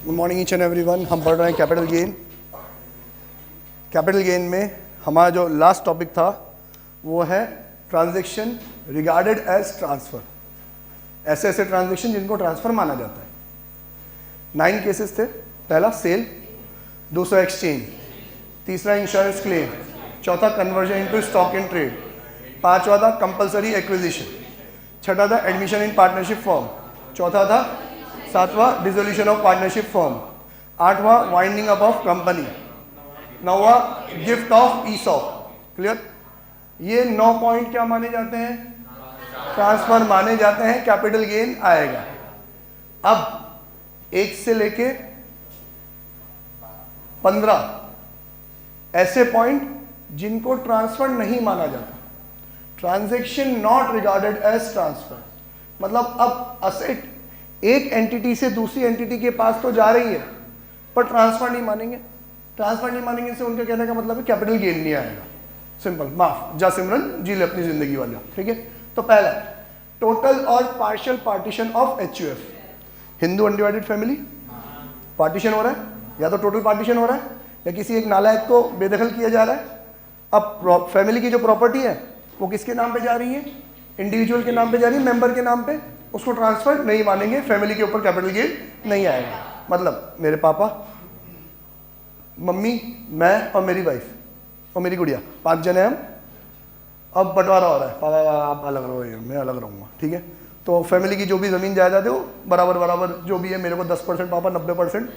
Good morning each and everyone. हम पढ़ रहे हैं कैपिटल गेन। कैपिटल गेन में हमारा जो लास्ट टॉपिक था वो है ट्रांजैक्शन रिगार्डेड एज ट्रांसफर। ऐसे ऐसे ट्रांजैक्शन जिनको ट्रांसफर माना जाता है। 9 केसेस थे। पहला सेल, दूसरा एक्सचेंज, तीसरा इंश्योरेंस क्लेम, चौथा conversion into stock in trade, पांचवा था कंपलसरी एक्विजिशन, छठा था एडमिशन इन पार्टनरशिप फॉर्म, चौथा था सातवां डिसोल्यूशन ऑफ पार्टनरशिप फॉर्म, आठवां वाइंडिंग अप ऑफ कंपनी, नौवां गिफ्ट ऑफ ईसॉप। क्लियर? ये 9 पॉइंट क्या माने जाते हैं? ट्रांसफर माने जाते हैं। कैपिटल गेन आएगा। अब 1 से लेके 15 ऐसे पॉइंट जिनको ट्रांसफर नहीं माना जाता। Transaction not regarded as transfer, मतलब अब असेट एक एंटिटी से दूसरी एंटिटी के पास तो जा रही है पर ट्रांसफर नहीं मानेंगे। ट्रांसफर नहीं मानेंगे से उनका कहने का मतलब है कैपिटल गेन नहीं आएगा। सिंपल। माफ जा सिमरन, जी ले अपनी जिंदगी वाला। ठीक है। तो पहला टोटल और partial partition of HUF. Hindu undivided family partition हो रहा है, या तो टोटल पार्टीशन हो रहा है या किसी एक नालायक को बेदखल किया जा रहा है। अब फैमिली की जो प्रॉपर्टी है वो किसके नाम पे जा रही है? इंडिविजुअल के नाम पे जा रही है, मेंबर के नाम पे। उसको ट्रांसफर नहीं मानेंगे, फैमिली के ऊपर कैपिटल गेन नहीं आएगा। मतलब मेरे पापा, मम्मी, मैं और मेरी वाइफ और मेरी गुड़िया, 5 जने हम। अब बंटवारा हो रहा है, पापा आप अलग रहोगे, मैं अलग रहूँगा। ठीक है। तो फैमिली की जो भी ज़मीन जायदाद है वो बराबर बराबर जो भी है, मेरे को 10%, पापा 90%,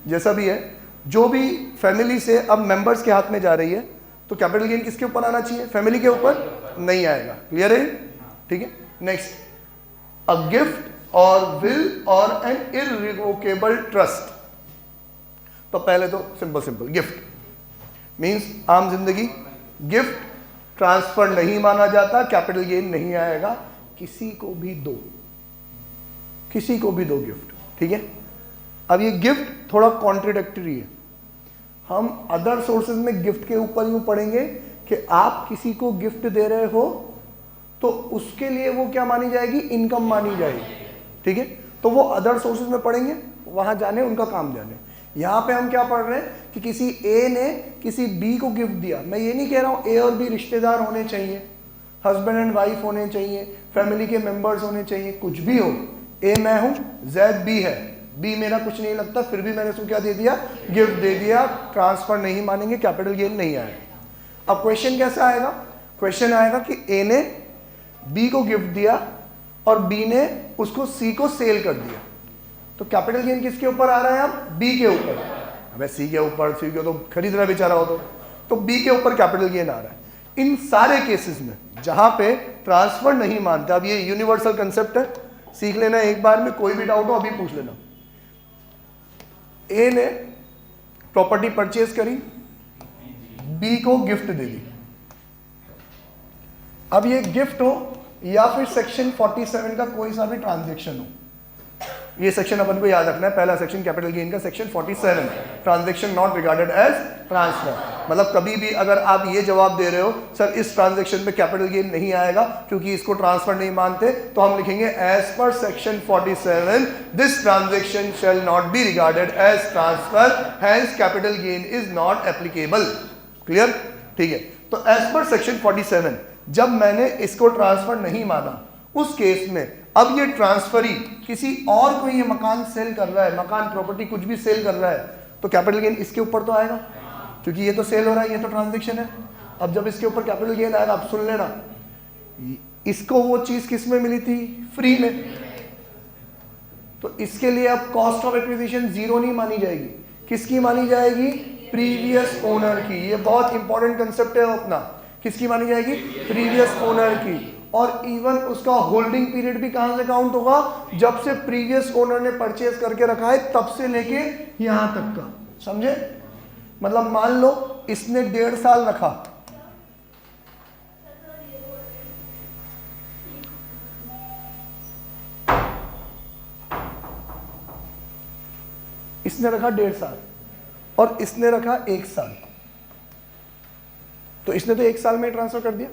जैसा भी है, जो भी फैमिली से अब मेंबर्स के हाथ में जा रही है, तो कैपिटल गेन किसके ऊपर आना चाहिए? फैमिली के ऊपर नहीं आएगा। क्लियर है? ठीक है। नेक्स्ट, अ गिफ्ट और विल और एन इररिवोकेबल ट्रस्ट। तो पहले तो सिंपल गिफ्ट मींस आम जिंदगी। गिफ्ट ट्रांसफर नहीं माना जाता, कैपिटल गेन नहीं आएगा। किसी को भी दो, किसी को भी दो गिफ्ट। ठीक है। अब ये गिफ्ट थोड़ा कॉन्ट्रडिक्टरी है। हम अदर सोर्सेज में गिफ्ट के ऊपर यूं पढ़ेंगे कि आप किसी को गिफ्ट दे रहे हो तो उसके लिए वो क्या मानी जाएगी? इनकम मानी जाएगी। ठीक है। तो वो अदर सोर्सेज में पढ़ेंगे, वहां जाने, उनका काम जाने। यहां पे हम क्या पढ़ रहे हैं कि किसी ए ने किसी बी को गिफ्ट दिया। मैं ये नहीं कह रहा हूं ए और बी रिश्तेदार होने चाहिए, हस्बैंड एंड वाइफ होने चाहिए, फैमिली के मेंबर्स होने चाहिए, कुछ भी हो। ए मैं हूं, जैद बी है, बी मेरा कुछ नहीं लगता, फिर भी मैंने उसको क्या दे दिया? गिफ्ट दे दिया। ट्रांसफर नहीं मानेंगे, कैपिटल गेन नहीं आएगा। अब क्वेश्चन कैसा आएगा? क्वेश्चन आएगा कि ए ने बी को गिफ्ट दिया और बी ने उसको सी को सेल कर दिया। तो कैपिटल गेन किसके ऊपर आ रहा है? अब बी के ऊपर। अबे सी के ऊपर, सी के तो खरीद रहा बेचारा हो, तो बी के ऊपर कैपिटल गेन आ रहा है। इन सारे केसेस में जहां पे ट्रांसफर नहीं मानते, अब ये यूनिवर्सल कंसेप्ट है, सीख लेना एक बार में। कोई भी डाउट हो अभी पूछ लेना। ए ने प्रॉपर्टी परचेज करी, बी को गिफ्ट दे दी। अब ये गिफ्ट हो या फिर सेक्शन 47 का कोई सा भी ट्रांजैक्शन हो, ये सेक्शन अपन को याद रखना है। पहला सेक्शन कैपिटल गेन का section 47, transaction not regarded as transfer. मतलब कभी भी अगर आप ये जवाब दे रहे हो सर इस ट्रांजैक्शन में कैपिटल गेन नहीं आएगा क्योंकि इसको ट्रांसफर नहीं मानते, तो हम लिखेंगे as per section 47 this transaction shall not be regarded as transfer, hence capital gain is not applicable. Clear? ठीक है। तो एज पर सेक्शन 47 जब मैंने इसको ट्रांसफर नहीं माना, उस केस में अब ये ट्रांसफरी किसी और को ये मकान सेल कर रहा है, मकान प्रॉपर्टी कुछ भी सेल कर रहा है, तो कैपिटल गेन इसके ऊपर तो आएगा क्योंकि ये तो सेल हो रहा है, ये तो ट्रांजैक्शन है। अब जब इसके ऊपर कैपिटल गेन आएगा, अब सुन लेना, इसको वो चीज किस में मिली थी? फ्री में। तो इसके लिए अब कॉस्ट ऑफ एक्विजिशन 0 नहीं मानी जाएगी। किसकी मानी जाएगी? प्रीवियस ओनर की। ये बहुत इंपॉर्टेंट कंसेप्ट है अपना। किसकी मानी जाएगी? प्रीवियस ओनर की। और इवन उसका होल्डिंग पीरियड भी कहां से काउंट होगा? जब से प्रीवियस ओनर ने परचेज करके रखा है तब से लेके यहां तक का। समझे? मतलब मान लो इसने 1.5 साल रखा, इसने रखा 1.5 साल और इसने रखा 1 साल, तो इसने तो 1 साल में ट्रांसफर कर दिया।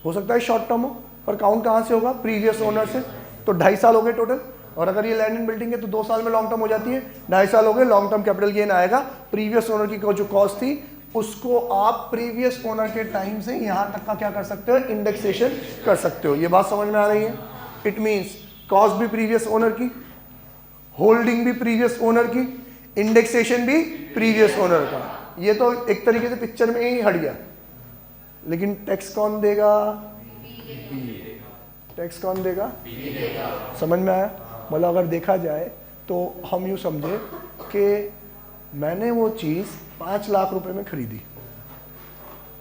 हो सकता है शॉर्ट टर्म हो, पर काउंट कहां से होगा? प्रीवियस ओनर से। तो 2.5 साल हो गए टोटल। और अगर ये लैंड एंड बिल्डिंग है तो 2 साल में लॉन्ग टर्म हो जाती है, 2.5 साल हो गए, लॉन्ग टर्म कैपिटल गेन आएगा। प्रीवियस ओनर की जो कॉस्ट थी उसको आप प्रीवियस ओनर के टाइम से यहां तक का क्या कर सकते हो, इंडेक्सेशन कर सकते हो। ये बात समझ में आ रही है? इट मींस कॉस्ट भी प्रीवियस ओनर की, होल्डिंग भी प्रीवियस ओनर की, इंडेक्सेशन भी प्रीवियस ओनर का। ये तो एक तरीके से पिक्चर में ही हट गया, लेकिन टैक्स कौन देगा? टैक्स कौन देगा? समझ में आया? मतलब अगर देखा जाए तो हम यूँ समझे कि मैंने वो चीज़ 5 लाख रुपए में खरीदी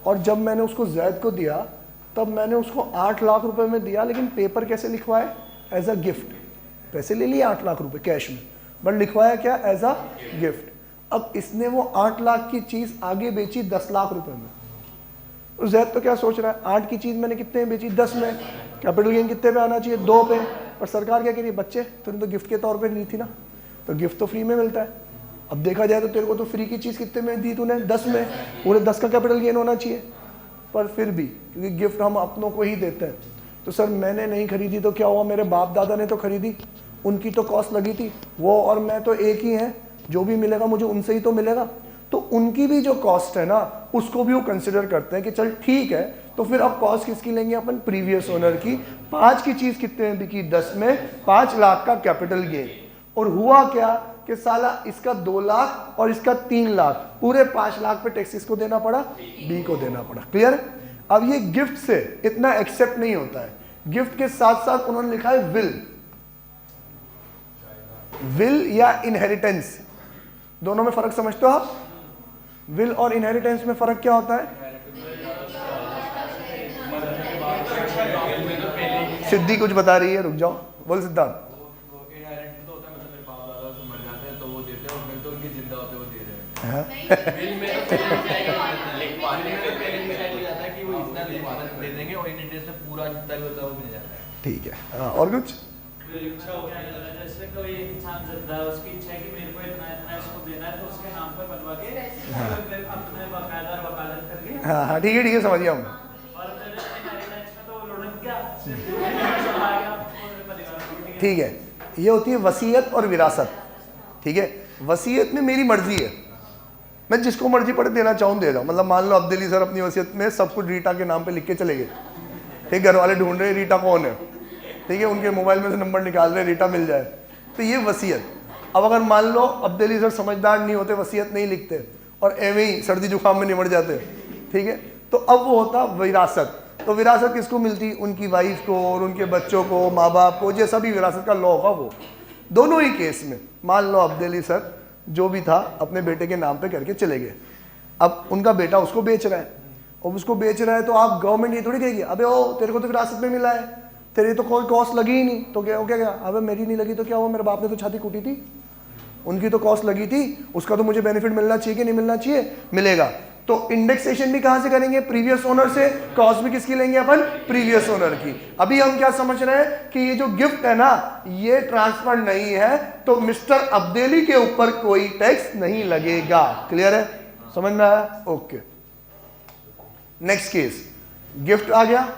और जब मैंने उसको जैद को दिया तब मैंने उसको 8 लाख रुपए में दिया, लेकिन पेपर कैसे लिखवाए? As a gift. पैसे ले लिए 8 लाख रुपए कैश में, बट लिखवाया क्या? As a gift. अब इसने वो 8 लाख की चीज़ आगे बेची 10 लाख रुपए में। जैद तो क्या सोच रहा है, 8 की चीज़ मैंने कितने में बेची? 10 में। कैपिटल गेन कितने पे आना चाहिए? 2 पे। पर सरकार क्या कह रही है, बच्चे तूने तो गिफ्ट के तौर पे ली थी ना, तो गिफ्ट तो फ्री में मिलता है। अब देखा जाए तो तेरे को तो फ्री की चीज़ कितने में दी तूने? 10 में। पूरे 10 का कैपिटल गेन होना चाहिए। पर फिर भी क्योंकि गिफ्ट हम अपनों को ही देते हैं, तो सर मैंने नहीं खरीदी तो क्या हुआ, मेरे बाप दादा ने तो खरीदी, उनकी तो कॉस्ट लगी थी, वो और मैं तो एक ही हैं, जो भी मिलेगा मुझे उनसे ही तो मिलेगा। तो उनकी भी जो कॉस्ट है ना उसको भी वो कंसिडर करते हैं कि चल ठीक है, तो फिर अब कॉस्ट किसकी लेंगे अपन? प्रीवियस ओनर की। 5 की चीज़ कितने में बिकी? 10 में, 5 लाख का कैपिटल गेन। और हुआ क्या कि साला इसका 2 लाख और इसका 3 लाख, पूरे 5 लाख पे टैक्स किसको देना पड़ा? बी को देना पड़ा। क्लियर? अब ये गिफ्ट से इतना एक्सेप्ट नहीं होता है। गिफ्ट के साथ साथ उन्होंने लिखा है विल या इनहेरिटेंस। दोनों में फर्क समझते हो आप? विल और इनहेरिटेंस में फर्क क्या होता है? सिद्धि कुछ बता रही है, रुक जाओ, बोल सिद्धार्थ। ठीक है, हाँ, और कुछ? जैसे कोई इंसान जिंदा है, उसकी इच्छा है कि मेरे को इतना इतना इसको देना है, तो उसके नाम पर बनवा के अपने बाकायदा वकालत करके। हाँ हाँ, ठीक है, समझिए हम। ठीक है, ये होती है वसीयत और विरासत। ठीक है, वसीयत में मेरी मर्जी है, मैं जिसको मर्जी पढ़े देना चाहूँ दे दूँ। मतलब मान लो अब्दुल अली सर अपनी वसीयत में सब कुछ रीटा के नाम पे लिख के चले गए। ठीक, घर वाले ढूंढ रहे रीटा कौन है, ठीक है, उनके मोबाइल में से नंबर निकाल रहे, रीटा मिल जाए, तो ये वसीयत। अब अगर मान लो अब्दुल अली सर समझदार नहीं होते, वसीयत नहीं लिखते और एवं ही सर्दी जुकाम में निमट जाते, ठीक है, तो अब वो होता विरासत। तो विरासत किसको मिलती? उनकी वाइफ को और उनके बच्चों को, माँ बाप को, जैसा भी विरासत का लॉ होगा वो। दोनों ही केस में मान लो अब्दुल अली सर जो भी था अपने बेटे के नाम पे करके चले गए, अब उनका बेटा उसको बेच रहा है, और उसको बेच रहा है तो आप गवर्नमेंट ये थोड़ी कहेगी अबे ओ तेरे को तो विरासत में मिला है, तेरे तो कोई कॉस्ट लगी ही नहीं, तो क्या अबे मेरी नहीं लगी तो क्या हुआ, मेरे बाप ने तो छाती कूटी थी, उनकी तो कॉस्ट लगी थी, उसका तो मुझे बेनिफिट मिलना चाहिए कि नहीं मिलना चाहिए? मिलेगा। तो इंडेक्सेशन भी कहां से करेंगे? प्रीवियस ओनर से। कॉस्ट भी किसकी लेंगे अपन? प्रीवियस ओनर की। अभी हम क्या समझ रहे हैं कि ये जो गिफ्ट है ना ये ट्रांसफर नहीं है, तो मिस्टर अब्देली के ऊपर कोई टैक्स नहीं लगेगा। क्लियर है? समझ में आया? ओके, नेक्स्ट केस, गिफ्ट आ गया,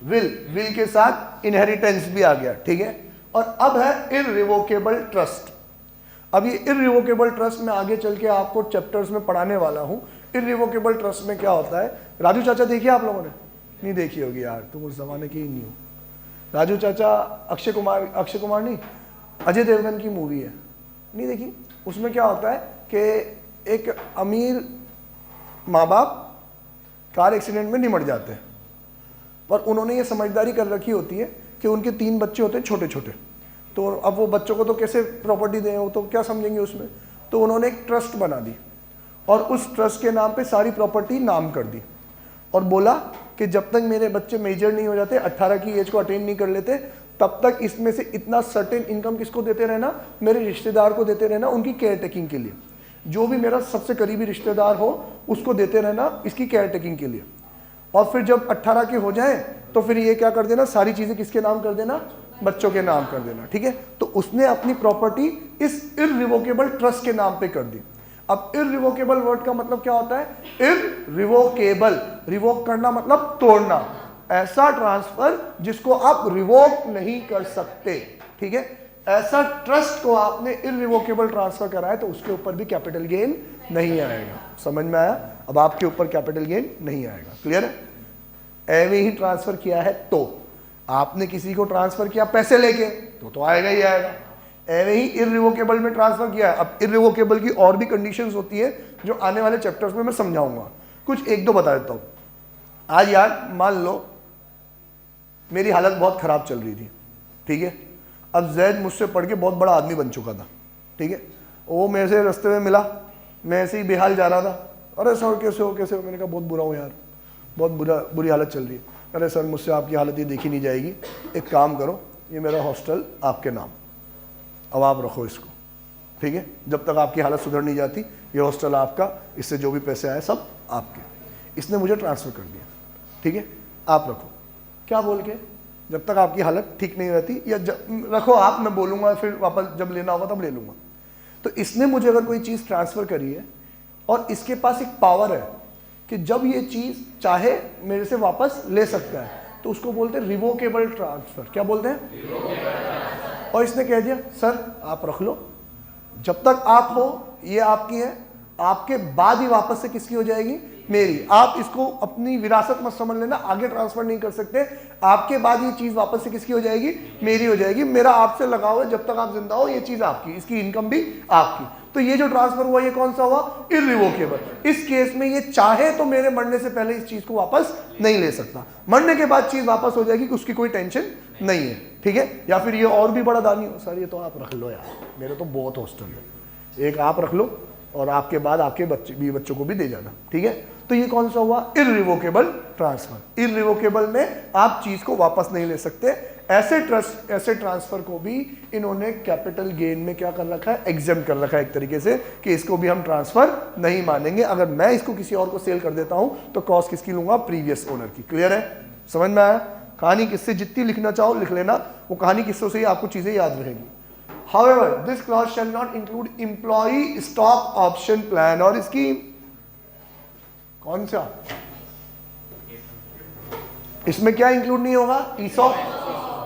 विल के साथ इनहेरिटेंस भी आ गया, ठीक है, और अब है इररिवोकेबल ट्रस्ट। अब ये इररिवोकेबल ट्रस्ट में आगे चल के आपको चैप्टर्स में पढ़ाने वाला हूं। इररिवोकेबल ट्रस्ट में क्या होता है? राजू चाचा देखिए आप लोगों ने? नहीं देखी होगी यार, तुम उस जमाने के ही नहीं हो। राजू चाचा अक्षय कुमार नहीं, अजय देवगन की मूवी है, नहीं देखी? उसमें क्या होता है कि एक अमीर माँ बाप कार एक्सीडेंट में निमट जाते हैं, पर उन्होंने ये समझदारी कर रखी होती है कि उनके 3 बच्चे होते हैं छोटे छोटे, तो अब वो बच्चों को तो कैसे प्रॉपर्टी दें, वो तो क्या समझेंगे उसमें, तो उन्होंने एक ट्रस्ट बना दी और उस ट्रस्ट के नाम पे सारी प्रॉपर्टी नाम कर दी और बोला कि जब तक मेरे बच्चे मेजर नहीं हो जाते, 18 की एज को अटेन नहीं कर लेते, तब तक इसमें से इतना सर्टेन इनकम किसको देते रहना? मेरे रिश्तेदार को देते रहना, उनकी केयर टेकिंग के लिए। जो भी मेरा सबसे करीबी रिश्तेदार हो उसको देते रहना इसकी केयर टेकिंग के लिए। और फिर जब 18 के हो जाए तो फिर ये क्या कर देना, सारी चीज़ें किसके नाम कर देना? बच्चों के नाम कर देना, ठीक है। तो उसने अपनी प्रॉपर्टी इस इररिवोकेबल ट्रस्ट के नाम पे कर दी। अब इररिवोकेबल वर्ड का मतलब क्या होता है? इररिवोकेबल, रिवोक करना मतलब तोड़ना, ऐसा ट्रांसफर जिसको आप रिवोक नहीं कर सकते, ठीक है। ऐसा ट्रस्ट को आपने इररिवोकेबल ट्रांसफर कराया तो उसके ऊपर भी कैपिटल गेन नहीं आएगा। समझ में आया? अब आपके ऊपर कैपिटल गेन नहीं आएगा। क्लियर है? एवे ही ट्रांसफर किया है तो आपने किसी को ट्रांसफर किया पैसे लेके तो आएगा ही आएगा। एवे ही इररिवोकेबल में ट्रांसफर किया है। अब इररिवोकेबल की और भी कंडीशंस होती है जो आने वाले चैप्टर्स में मैं समझाऊंगा। कुछ एक दो बता देता हूं। आज यार मान लो मेरी हालत बहुत खराब चल रही थी, ठीक है। अब जैद मुझसे पढ़ के बहुत बड़ा आदमी बन चुका था, ठीक है। वो मेरे से रास्ते में मिला, मैं ऐसे ही बेहाल जा रहा था। अरे सर कैसे हो कैसे हो? मैंने कहा बहुत बुरा हूँ यार, बहुत बुरी हालत चल रही है। अरे सर मुझसे आपकी हालत ये देखी नहीं जाएगी, एक काम करो, ये मेरा हॉस्टल आपके नाम, अब आप रखो इसको, ठीक है। जब तक आपकी हालत सुधर नहीं जाती ये हॉस्टल आपका, इससे जो भी पैसे आए सब आपके। इसने मुझे ट्रांसफ़र कर दिया, ठीक है, आप रखो। क्या बोल के? जब तक आपकी हालत ठीक नहीं रहती, या रखो आप, मैं बोलूँगा फिर वापस जब लेना होगा तब ले लूँगा। तो इसने मुझे अगर कोई चीज़ ट्रांसफ़र करी है और इसके पास एक पावर है कि जब ये चीज़ चाहे मेरे से वापस ले सकता है, तो उसको बोलते हैं रिवोकेबल ट्रांसफ़र। क्या बोलते हैं? और इसने कह दिया सर आप रख लो, जब तक आप हो ये आपकी है, आपके बाद ही वापस से किसकी हो जाएगी? मेरी। आप इसको अपनी विरासत मत समझ लेना, आगे ट्रांसफर नहीं कर सकते। आपके बाद ये चीज वापस से किसकी हो जाएगी? मेरी हो जाएगी। मेरा आपसे लगाव है, जब तक आप जिंदा हो ये चीज आपकी, इसकी इनकम भी आपकी। तो ये जो ट्रांसफर हुआ ये कौन सा हुआ? इररिवोकेबल। इस केस में ये चाहे तो मेरे मरने से पहले इस चीज को वापस नहीं ले सकता, मरने के बाद चीज वापस हो जाएगी कि उसकी कोई टेंशन नहीं है, ठीक है। या फिर ये और भी बड़ा दानी हो, सर ये तो आप रख लो यार, मेरे तो बहुत हॉस्टल है, एक आप रख लो और आपके बाद आपके बच्चों को भी दे जाना, ठीक है। तो ये कौन सा हुआ? Irrevocable transfer. इररिवोकेबल में आप चीज को वापस नहीं ले सकते। ऐसे ट्रांसफर को भी इन्होंने कैपिटल गेन में क्या कर रखा है? एग्जेम्प्ट कर रखा है एक तरीके से, कि इसको भी हम ट्रांसफर नहीं मानेंगे। अगर मैं इसको किसी और को सेल कर देता हूं तो कॉस्ट किसकी लूंगा? प्रीवियस ओनर की। क्लियर है? समझ में आया? कहानी किससे जितनी लिखना चाहो लिख लेना, वो कहानी किस्सों से ही आपको चीजें याद रहेगी। However, this clause shall not include employee stock option plan और scheme। कौन सा? इसमें क्या इंक्लूड नहीं होगा? ESOP,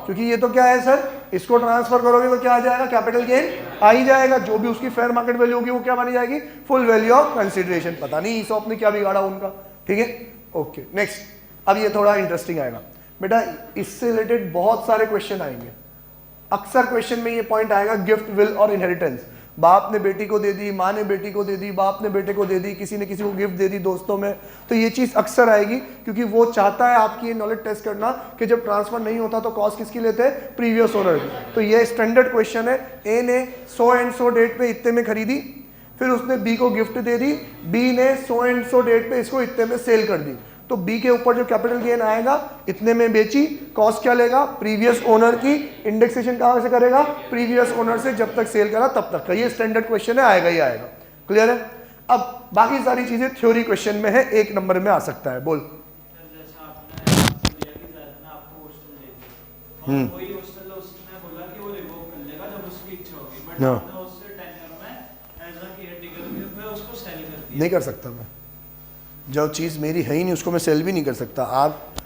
क्योंकि ये तो क्या है सर, इसको ट्रांसफर करोगे तो क्या आ जाएगा? कैपिटल गेन आ ही जाएगा। जो भी उसकी फेयर मार्केट वैल्यू होगी वो क्या मानी जाएगी? Full value of consideration. पता नहीं ESOP ने क्या बिगाड़ा उनका, ठीक है। ओके नेक्स्ट, अब ये थोड़ा इंटरेस्टिंग आएगा बेटा, इससे रिलेटेड बहुत सारे क्वेश्चन आएंगे। अक्सर क्वेश्चन में ये पॉइंट आएगा, गिफ्ट, विल और इनहेरिटेंस। बाप ने बेटी को दे दी, माँ ने बेटी को दे दी, बाप ने बेटे को दे दी, किसी ने किसी को गिफ्ट दे दी दोस्तों में। तो ये चीज़ अक्सर आएगी क्योंकि वो चाहता है आपकी नॉलेज टेस्ट करना कि जब ट्रांसफर नहीं होता तो कॉस्ट किसकी लेते हैं? प्रीवियस ओनर की। तो ये स्टैंडर्ड क्वेश्चन है। ए ने 100 एंड 100 डेट पे इतने में खरीदी, फिर उसने बी को गिफ्ट दे दी, बी ने 100 एंड 100 डेट पे इसको इतने में सेल कर दी। तो बी के ऊपर जो कैपिटल गेन आएगा इतने में बेची, कॉस्ट क्या लेगा? प्रीवियस ओनर की। इंडेक्सेशन कहां से करेगा? प्रीवियस ओनर से, जब तक सेल करा तब तक का। ये स्टैंडर्ड क्वेश्चन है, आएगा ही आएगा। क्लियर है? अब बाकी सारी चीजें थ्योरी क्वेश्चन में है, 1 नंबर में आ सकता है। बोल। नहीं कर सकता मैं, जो चीज़ मेरी है ही नहीं उसको मैं सेल भी नहीं कर सकता।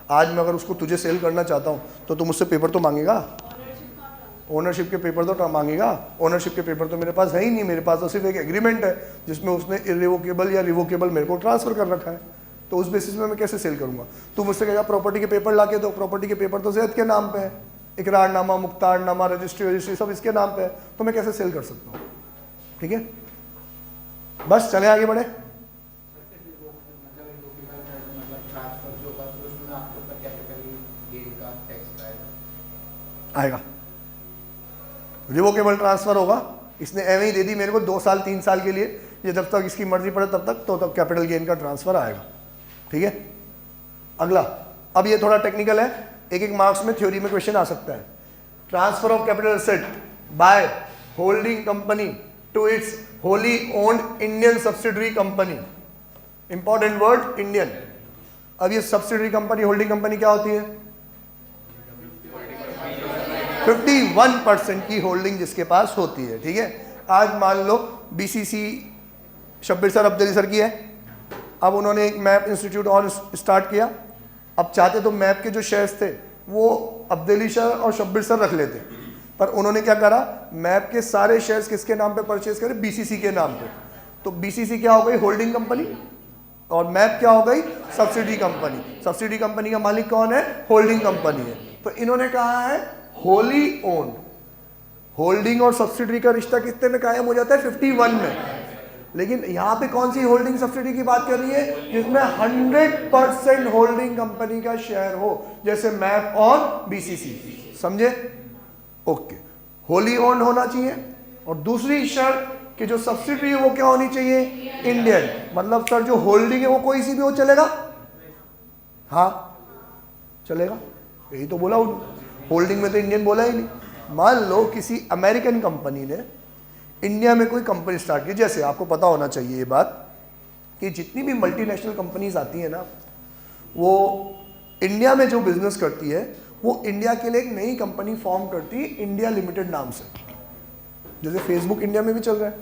आज मैं अगर उसको तुझे सेल करना चाहता हूँ तो तुम मुझसे पेपर तो मांगेगा, ओनरशिप के पेपर तो मांगेगा। ओनरशिप के पेपर तो मेरे पास है ही नहीं, मेरे पास तो सिर्फ एक एग्रीमेंट है जिसमें उसने इररिवोकेबल या रिवोकेबल मेरे को ट्रांसफर कर रखा है। तो उस बेसिस में मैं कैसे सेल करूँगा? तू मुझसे कहेगा प्रॉपर्टी के पेपर ला के दो, प्रॉपर्टी के पेपर तो जैद के नाम पे है, इकरारनामा, मुख्तारनामा, रजिस्ट्री सब इसके नाम पे है, तो मैं कैसे सेल कर सकता हूँ? ठीक है, बस चले आगे बढ़े। आएगा रिवोकेबल ट्रांसफर होगा, इसने एवं ही दे दी मेरे को 2 साल 3 साल के लिए, ये जब तक इसकी मर्जी पड़े तब तक, तो तब कैपिटल गेन का ट्रांसफर आएगा। ठीक है, अगला, अब ये थोड़ा टेक्निकल है, एक मार्क्स में थ्योरी में क्वेश्चन आ सकता है। Transfer of capital asset by holding company to its wholly owned Indian subsidiary company. Important word Indian. अब ये सब्सिडरी कंपनी, होल्डिंग कंपनी क्या होती है? 51% की होल्डिंग जिसके पास होती है। ठीक है, आज मान लो बीसीसी शब्बीर सर अब्दुल्ली सर की है, अब उन्होंने एक मैप इंस्टीट्यूट और स्टार्ट किया। अब चाहते तो मैप के जो शेयर्स थे वो अब्दुल्ली सर और शब्बीर सर रख लेते, पर उन्होंने क्या करा, मैप के सारे शेयर्स किसके नाम पे परचेज करे, बीसीसी के नाम पे। तो बीसीसी क्या हो गई, होल्डिंग कंपनी, और मैप क्या हो गई, सब्सिडी कंपनी। सब्सिडी कंपनी का मालिक कौन है, होल्डिंग कंपनी है। तो इन्होंने कहा है होली ओन्ड। होल्डिंग और सब्सिडी का रिश्ता कितने में कायम हो जाता है, 51 में। लेकिन यहां पे कौन सी होल्डिंग सब्सिडी की बात कर रही है, जिसमें 100% होल्डिंग कंपनी का शेयर हो, जैसे मैप और बीसीसी। समझे, ओके। होली ओन्ड होना चाहिए, और दूसरी शर्त कि जो सब्सिडी है वो क्या होनी चाहिए, इंडियन। मतलब सर जो होल्डिंग है वो कोई सी भी हो चलेगा, हाँ चलेगा, यही तो बोला। होल्डिंग में तो इंडियन बोला ही नहीं। मान लो किसी अमेरिकन कंपनी ने इंडिया में कोई कंपनी स्टार्ट की, जैसे आपको पता होना चाहिए ये बात कि जितनी भी मल्टीनेशनल कंपनीज आती है ना, वो इंडिया में जो बिजनेस करती है वो इंडिया के लिए एक नई कंपनी फॉर्म करती है, इंडिया लिमिटेड नाम से। जैसे फेसबुक इंडिया में भी चल रहा है,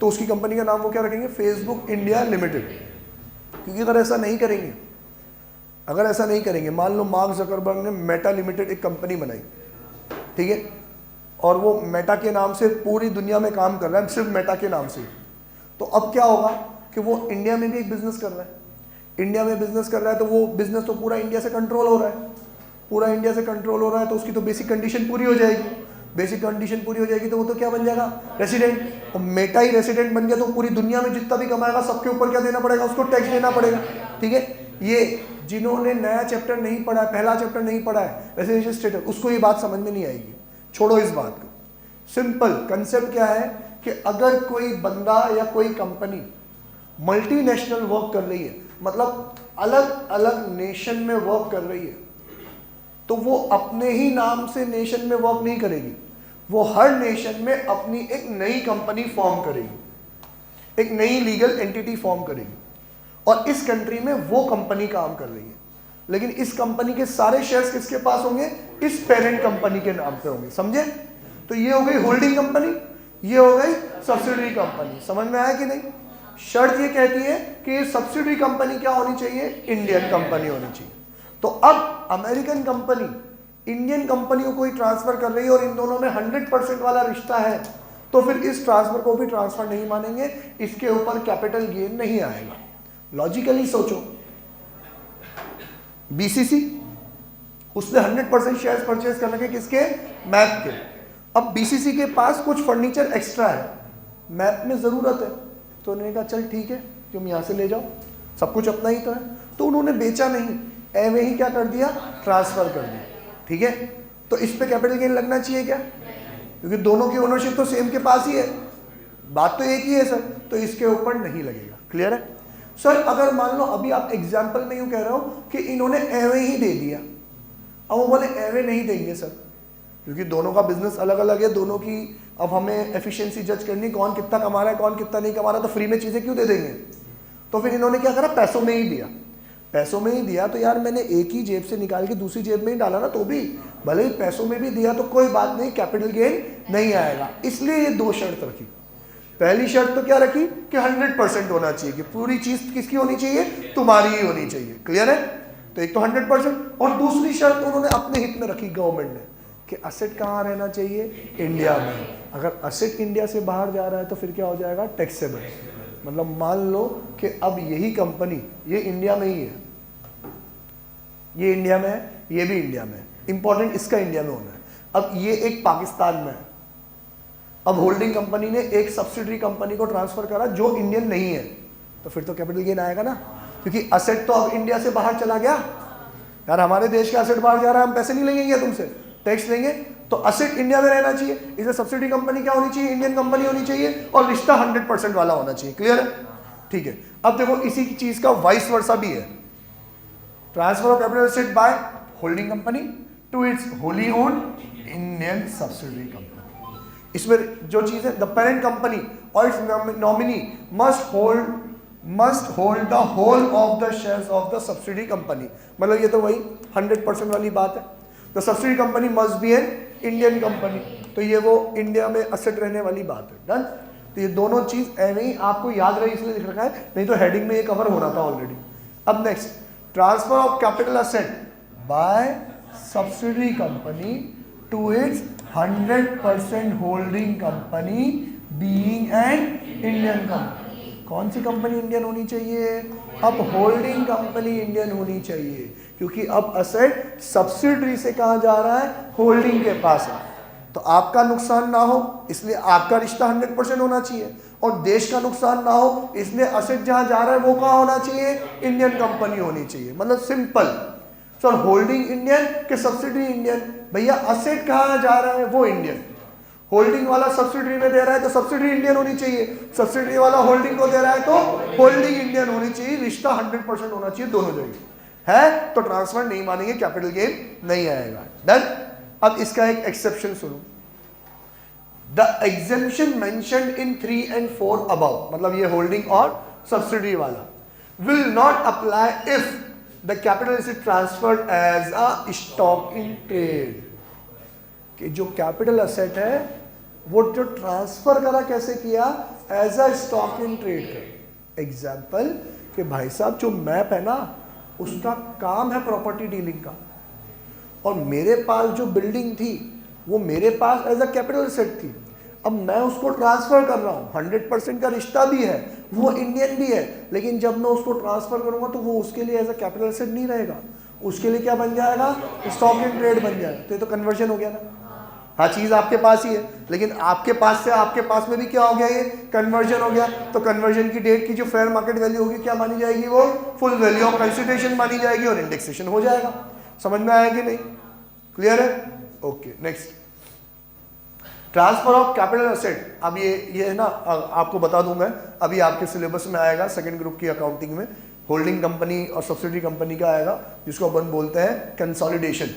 तो उसकी कंपनी का नाम वो क्या रखेंगे, फेसबुक इंडिया लिमिटेड। क्योंकि अगर ऐसा नहीं करेंगे, मान लो मार्क जकरबर्ग ने मेटा लिमिटेड एक कंपनी बनाई, ठीक है, और वो मेटा के नाम से पूरी दुनिया में काम कर रहा है, सिर्फ मेटा के नाम से। तो अब क्या होगा कि वो इंडिया में भी एक बिजनेस कर रहा है। इंडिया में बिजनेस कर रहा है तो वो बिजनेस तो पूरा इंडिया से कंट्रोल हो रहा है, तो उसकी तो बेसिक कंडीशन पूरी हो जाएगी। बेसिक कंडीशन पूरी हो जाएगी तो वो तो क्या बन जाएगा, रेसिडेंट। और मेटा ही रेसिडेंट बन गया तो पूरी दुनिया में जितना भी कमाएगा सबके ऊपर क्या देना पड़ेगा, उसको टैक्स देना पड़ेगा। ठीक है, ये जिन्होंने नया चैप्टर नहीं पढ़ा है, पहला चैप्टर नहीं पढ़ा है रेसिडेंशियल स्टेटस, उसको ये बात समझ में नहीं आएगी। छोड़ो इस बात को। सिंपल कंसेप्ट क्या है कि अगर कोई बंदा या कोई कंपनी मल्टीनेशनल वर्क कर रही है, मतलब अलग अलग नेशन में वर्क कर रही है, तो वो अपने ही नाम से नेशन में वर्क नहीं करेगी, वो हर नेशन में अपनी एक नई कंपनी फॉर्म करेगी, एक नई लीगल एंटिटी फॉर्म करेगी, और इस कंट्री में वो कंपनी काम कर रही है। लेकिन इस कंपनी के सारे शेयर्स किसके पास होंगे, इस पेरेंट कंपनी के नाम पे होंगे। समझे? तो ये हो गई होल्डिंग कंपनी, ये हो गई सब्सिडरी कंपनी। समझ में आया कि नहीं? शर्त ये कहती है कि सब्सिडरी कंपनी क्या होनी चाहिए, इंडियन कंपनी होनी चाहिए। तो अब अमेरिकन कंपनी इंडियन कंपनियों को ही ट्रांसफर कर रही है और इन दोनों में 100% वाला रिश्ता है, तो फिर इस ट्रांसफर को भी ट्रांसफर नहीं मानेंगे, इसके ऊपर कैपिटल गेन नहीं आएगा। लॉजिकली सोचो, बीसीसी उसने 100% शेयर्स परचेज करने के, किसके, मैप के। अब बीसीसी के पास कुछ फर्नीचर एक्स्ट्रा है, मैप में जरूरत है, तो उन्होंने कहा चल ठीक है तुम यहाँ से ले जाओ, सब कुछ अपना ही तो है। तो उन्होंने बेचा नहीं, एवं ही क्या कर दिया, ट्रांसफर कर दिया। ठीक है, तो इस पे कैपिटल गेन लगना चाहिए क्या, क्योंकि दोनों की ओनरशिप तो सेम के पास ही है, बात तो एक ही है सर, तो इसके ऊपर नहीं लगेगा। क्लियर है सर? अगर मान लो अभी आप एग्जाम्पल में यूं कह रहे हो कि इन्होंने एवं ही दे दिया, अब वो बोले एवं नहीं देंगे सर, क्योंकि दोनों का बिजनेस अलग अलग है, दोनों की अब हमें एफिशिएंसी जज करनी, कौन कितना कमा रहा है कौन कितना नहीं कमा रहा, तो फ्री में चीजें क्यों दे देंगे। तो फिर इन्होंने क्या करा, पैसों में ही दिया। पैसों में ही दिया तो यार मैंने एक ही जेब से निकाल के दूसरी जेब में ही डाला ना, तो भी भले ही पैसों में भी दिया तो कोई बात नहीं, कैपिटल गेन नहीं आएगा। इसलिए ये दो शर्त रखी। पहली शर्त तो क्या रखी कि 100% होना चाहिए, कि पूरी चीज किसकी होनी चाहिए, तुम्हारी ही होनी चाहिए। क्लियर है? तो एक तो 100%, और दूसरी शर्त उन्होंने अपने हित में रखी गवर्नमेंट ने, कि असेट कहाँ रहना चाहिए, इंडिया में। अगर असेट इंडिया से बाहर जा रहा है तो फिर क्या हो जाएगा, टैक्सेबल। मतलब मान लो कि अब यही कंपनी, ये इंडिया में ही है, ये इंडिया में है, ये भी इंडिया में है, इंपॉर्टेंट इसका इंडिया में होना है। अब ये एक पाकिस्तान में है, अब होल्डिंग कंपनी ने एक सब्सिडरी कंपनी को ट्रांसफर करा जो इंडियन नहीं है, तो फिर तो कैपिटल गेन आएगा ना, क्योंकि असेट तो अब इंडिया से बाहर चला गया। यार हमारे देश का असेट बाहर जा रहा है, हम पैसे नहीं लेंगे क्या तुमसे, टैक्स लेंगे, तो असेट इंडिया में रहना चाहिए। इसलिए सब्सिडी कंपनी क्या होनी चाहिए, इंडियन कंपनी होनी चाहिए, और रिश्ता 100% वाला होना चाहिए। क्लियर है? ठीक है, अब देखो इसी की चीज का वाइस वर्सा भी है। Transfer of capital asset by holding company to its wholly owned Indian subsidiary company. इसमें जो चीज है, द पेरेंट कंपनी और its nominee must hold the whole of the shares of the subsidy company. मतलब ये तो वही 100% वाली बात है। The subsidy company must be an Indian company, तो ये वो इंडिया में असेट रहने वाली बात है। डन? तो ये दोनों चीज ऐਵੇਂ ही आपको याद रही इसलिए लिख रखा है, नहीं तो हेडिंग में ये कवर होना था ऑलरेडी। अब next, transfer of capital asset by subsidiary company to its 100% holding company being an Indian company. कौन सी कंपनी इंडियन होनी चाहिए? अब होल्डिंग कंपनी इंडियन होनी चाहिए, क्योंकि अब असेट सब्सिडरी से कहां जा रहा है? होल्डिंग के पास है। तो आपका नुकसान ना हो इसलिए आपका रिश्ता 100% होना चाहिए, और देश का नुकसान ना हो इसलिए असेट जहां जा रहा है वो कहां होना चाहिए? इंडियन कंपनी होनी चाहिए। मतलब सिंपल। सर होल्डिंग इंडियन के सब्सिडरी इंडियन? भैया असेट कहां जा रहा है? वो इंडियन। होल्डिंग वाला सब्सिडरी में दे रहा है तो सब्सिडरी इंडियन होनी चाहिए, सब्सिडरी वाला होल्डिंग को दे रहा है तो होल्डिंग इंडियन होनी चाहिए। रिश्ता 100% होना चाहिए दोनों जगह है, तो ट्रांसफर नहीं मानेंगे, कैपिटल गेन नहीं आएगा। डन। अब इसका एक एक्सेप्शन सुनो। The exemption mentioned in 3 and 4 above, मतलब ये होल्डिंग और सब्सिडरी वाला, will not apply if the capital is transferred as a stock in trade. कि जो कैपिटल असेट है वो जो ट्रांसफर करा कैसे किया? As a stock in trade का। एग्जाम्पल कि भाई साहब जो मैप है ना उसका काम है प्रॉपर्टी डीलिंग का, और मेरे पास जो बिल्डिंग थी वो मेरे पास एज अ कैपिटल असेट थी। अब मैं उसको ट्रांसफर कर रहा हूँ, 100% का रिश्ता भी है, वो इंडियन भी है, लेकिन जब मैं उसको ट्रांसफर करूंगा तो वो उसके लिए एज अ कैपिटल असेट नहीं रहेगा, उसके लिए क्या बन जाएगा? स्टॉक इन ट्रेड बन जाएगा। तो ये तो कन्वर्जन हो गया ना। हाँ चीज आपके पास ही है, लेकिन आपके पास से आपके पास में भी क्या हो गया? ये कन्वर्जन हो गया। तो कन्वर्जन की डेट की जो फेयर मार्केट वैल्यू होगी क्या मानी जाएगी? वो फुल वैल्यू ऑफ कंसिडरेशन मानी जाएगी और इंडेक्सेशन हो जाएगा। समझ में आया कि नहीं? क्लियर है? Okay next, transfer of capital asset. अब ये ना आपको बता दूं मैं, अभी आपके सिलेबस में आएगा सेकंड ग्रुप की अकाउंटिंग में, होल्डिंग कंपनी और सब्सिडरी कंपनी का आएगा, जिसको अपन बोलते हैं कंसोलिडेशन।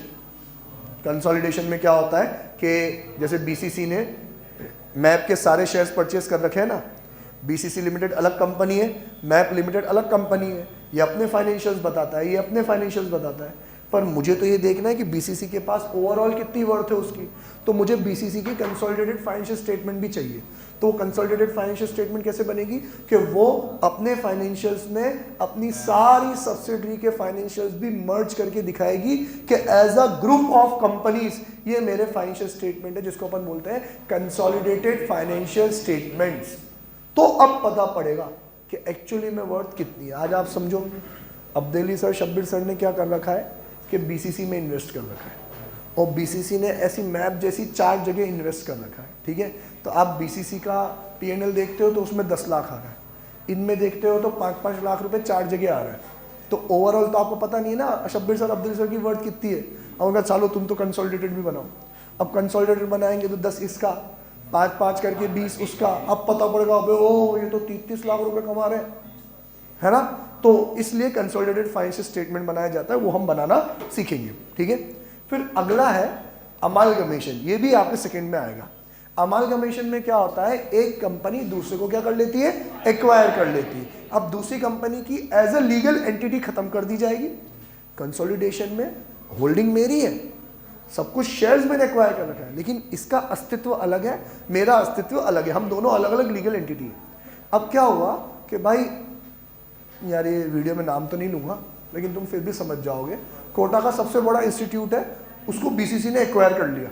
कंसोलिडेशन में क्या होता है कि जैसे बीसीसी ने मैप के सारे शेयर्स परचेस कर रखे हैं ना, बीसीसी लिमिटेड अलग कंपनी है, मैप लिमिटेड अलग कंपनी है, ये अपने फाइनेंशियल्स बताता है, ये अपने फाइनेंशियल्स बताता है, पर मुझे तो ये देखना है कि बीसीसी के पास ओवरऑल कितनी वर्थ है उसकी, तो मुझे बीसीसी की कंसोलिडेटेड फाइनेंशियल स्टेटमेंट भी चाहिए। तो कंसोलिडेटेड फाइनेंशियल स्टेटमेंट कैसे बनेगी कि वो अपने फाइनेंशियल्स में अपनी सारी सब्सिडरी के फाइनेंशियल्स भी मर्ज करके दिखाएगी कि as a group of companies ये मेरे फाइनेंशियल स्टेटमेंट है, जिसको अपन बोलते हैं कंसोलिडेटेड फाइनेंशियल स्टेटमेंट्स। तो अब पता पड़ेगा कि एक्चुअली में वर्थ कितनी है। आज आप समझो, अब्देली सर, शब्बीर सर ने क्या कर रखा है कि बीसीसी में इन्वेस्ट कर रखा है, और बीसीसी ने ऐसी मैप जैसी 4 जगह इन्वेस्ट कर रखा है। ठीक है, तो आप बीसीसी का पीएनएल देखते हो तो उसमें 10 लाख आ रहा है, इनमें देखते हो तो 5-5 लाख रुपए 4 जगह आ रहा है। तो ओवरऑल तो आपको पता नहीं है ना शब्बीर सर, अब्दुल सर की वर्थ कितनी है। अब उनका चलो तुम तो कंसोलिडेटेड भी बनाओ, अब कंसोलिडेटेड बनाएंगे तो 10 इसका, 5-5 करके 20 उसका, अब पता पड़ेगा अबे ओ ये तो 33 लाख रुपए कमा रहे हैं, है ना। तो इसलिए कंसोलिडेटेड फाइनेंशियल स्टेटमेंट बनाया जाता है, वो हम बनाना सीखेंगे। ठीक है, फिर अगला है अमालगमेशन, ये भी आपके सेकंड में आएगा। अमालगमेशन में क्या होता है, एक कंपनी दूसरे को क्या कर लेती है? एक्वायर कर लेती है। अब दूसरी कंपनी की एज अ लीगल एंटिटी खत्म कर दी जाएगी। कंसोलिडेशन में होल्डिंग मेरी है, सब कुछ शेयर्स मैंने एक्वायर कर रखा है, लेकिन इसका अस्तित्व अलग है, मेरा अस्तित्व अलग है, हम दोनों अलग अलग लीगल एंटिटी है। अब क्या हुआ कि भाई यार ये वीडियो में नाम तो नहीं लूँगा, लेकिन तुम फिर भी समझ जाओगे, कोटा का सबसे बड़ा इंस्टीट्यूट है, उसको बीसीसी ने एक्वायर कर लिया।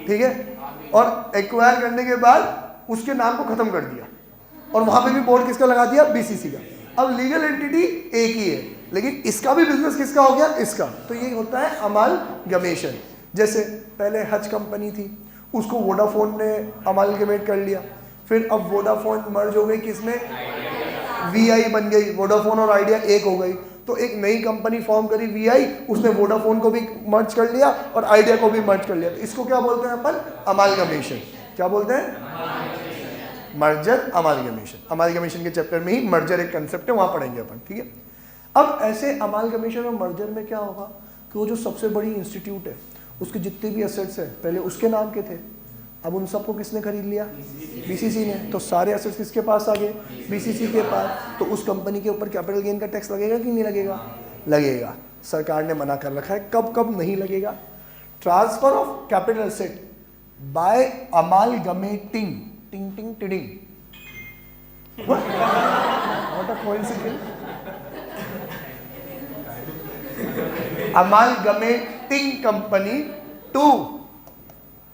ठीक है, और एक्वायर करने के बाद उसके नाम को खत्म कर दिया, और वहां पे भी बोर्ड किसका लगा दिया? बीसीसी का। अब लीगल एंटिटी एक ही है, लेकिन इसका भी बिजनेस किसका हो गया? इसका। तो ये होता है अमालगमेशन। जैसे पहले हज कंपनी थी, उसको वोडाफोन ने अमालगमेट कर लिया, फिर अब वोडाफोन मर्ज हो गई किसमें? वीआई बन गई, वोडाफोन और आइडिया एक हो गई, तो एक नई कंपनी फॉर्म करी वीआई, उसने वोडाफोन को भी मर्ज कर लिया और आइडिया को भी मर्ज कर लिया। तो इसको क्या बोलते हैं अपन? अमालगमेशन। क्या बोलते हैं? Merger amalgamation. अमालगमेशन के चैप्टर में ही मर्जर एक कंसेप्ट है, वहां पढ़ेंगे अपन। ठीक है, अब ऐसे अमालगमेशन और मर्जर में क्या होगा कि वो जो सबसे बड़ी इंस्टीट्यूट है उसके जितने भी एसेट्स हैं पहले उसके नाम के थे, अब उन सबको किसने खरीद लिया? बीसीसी ने। तो सारे एसेट्स किसके पास आ गए? बीसीसी के पास। तो उस कंपनी के ऊपर कैपिटल गेन का टैक्स लगेगा कि नहीं लगेगा? लगेगा। सरकार ने मना कर रखा है, कब कब नहीं लगेगा? Transfer of capital asset by amalgamating, टिंग टिंग टिडिंग, what a coincidence, amalgamating company to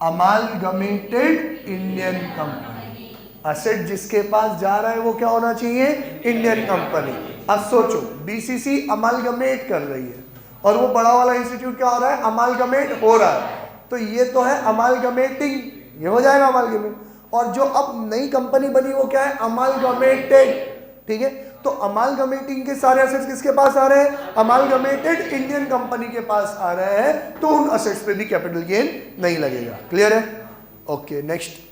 amalgamated Indian company. Asset जिसके पास जा रहा है वो क्या होना चाहिए? Indian company. अब सोचो बीसीसी अमालगमेट कर रही है और वो बड़ा वाला इंस्टीट्यूट क्या हो रहा है? अमालगमेट हो रहा है। तो ये तो है अमालगमेटिंग, ये हो जाएगा अमालगमेट। और जो अब नई कंपनी बनी वो क्या है? अमालगमेटेड। ठीक है, तो अमालगमेटिंग के सारे असेट्स किसके पास आ रहे हैं? अमालगमेटेड इंडियन कंपनी के पास आ रहे हैं, तो उन असेट्स पे भी कैपिटल गेन नहीं लगेगा। क्लियर है? Okay next.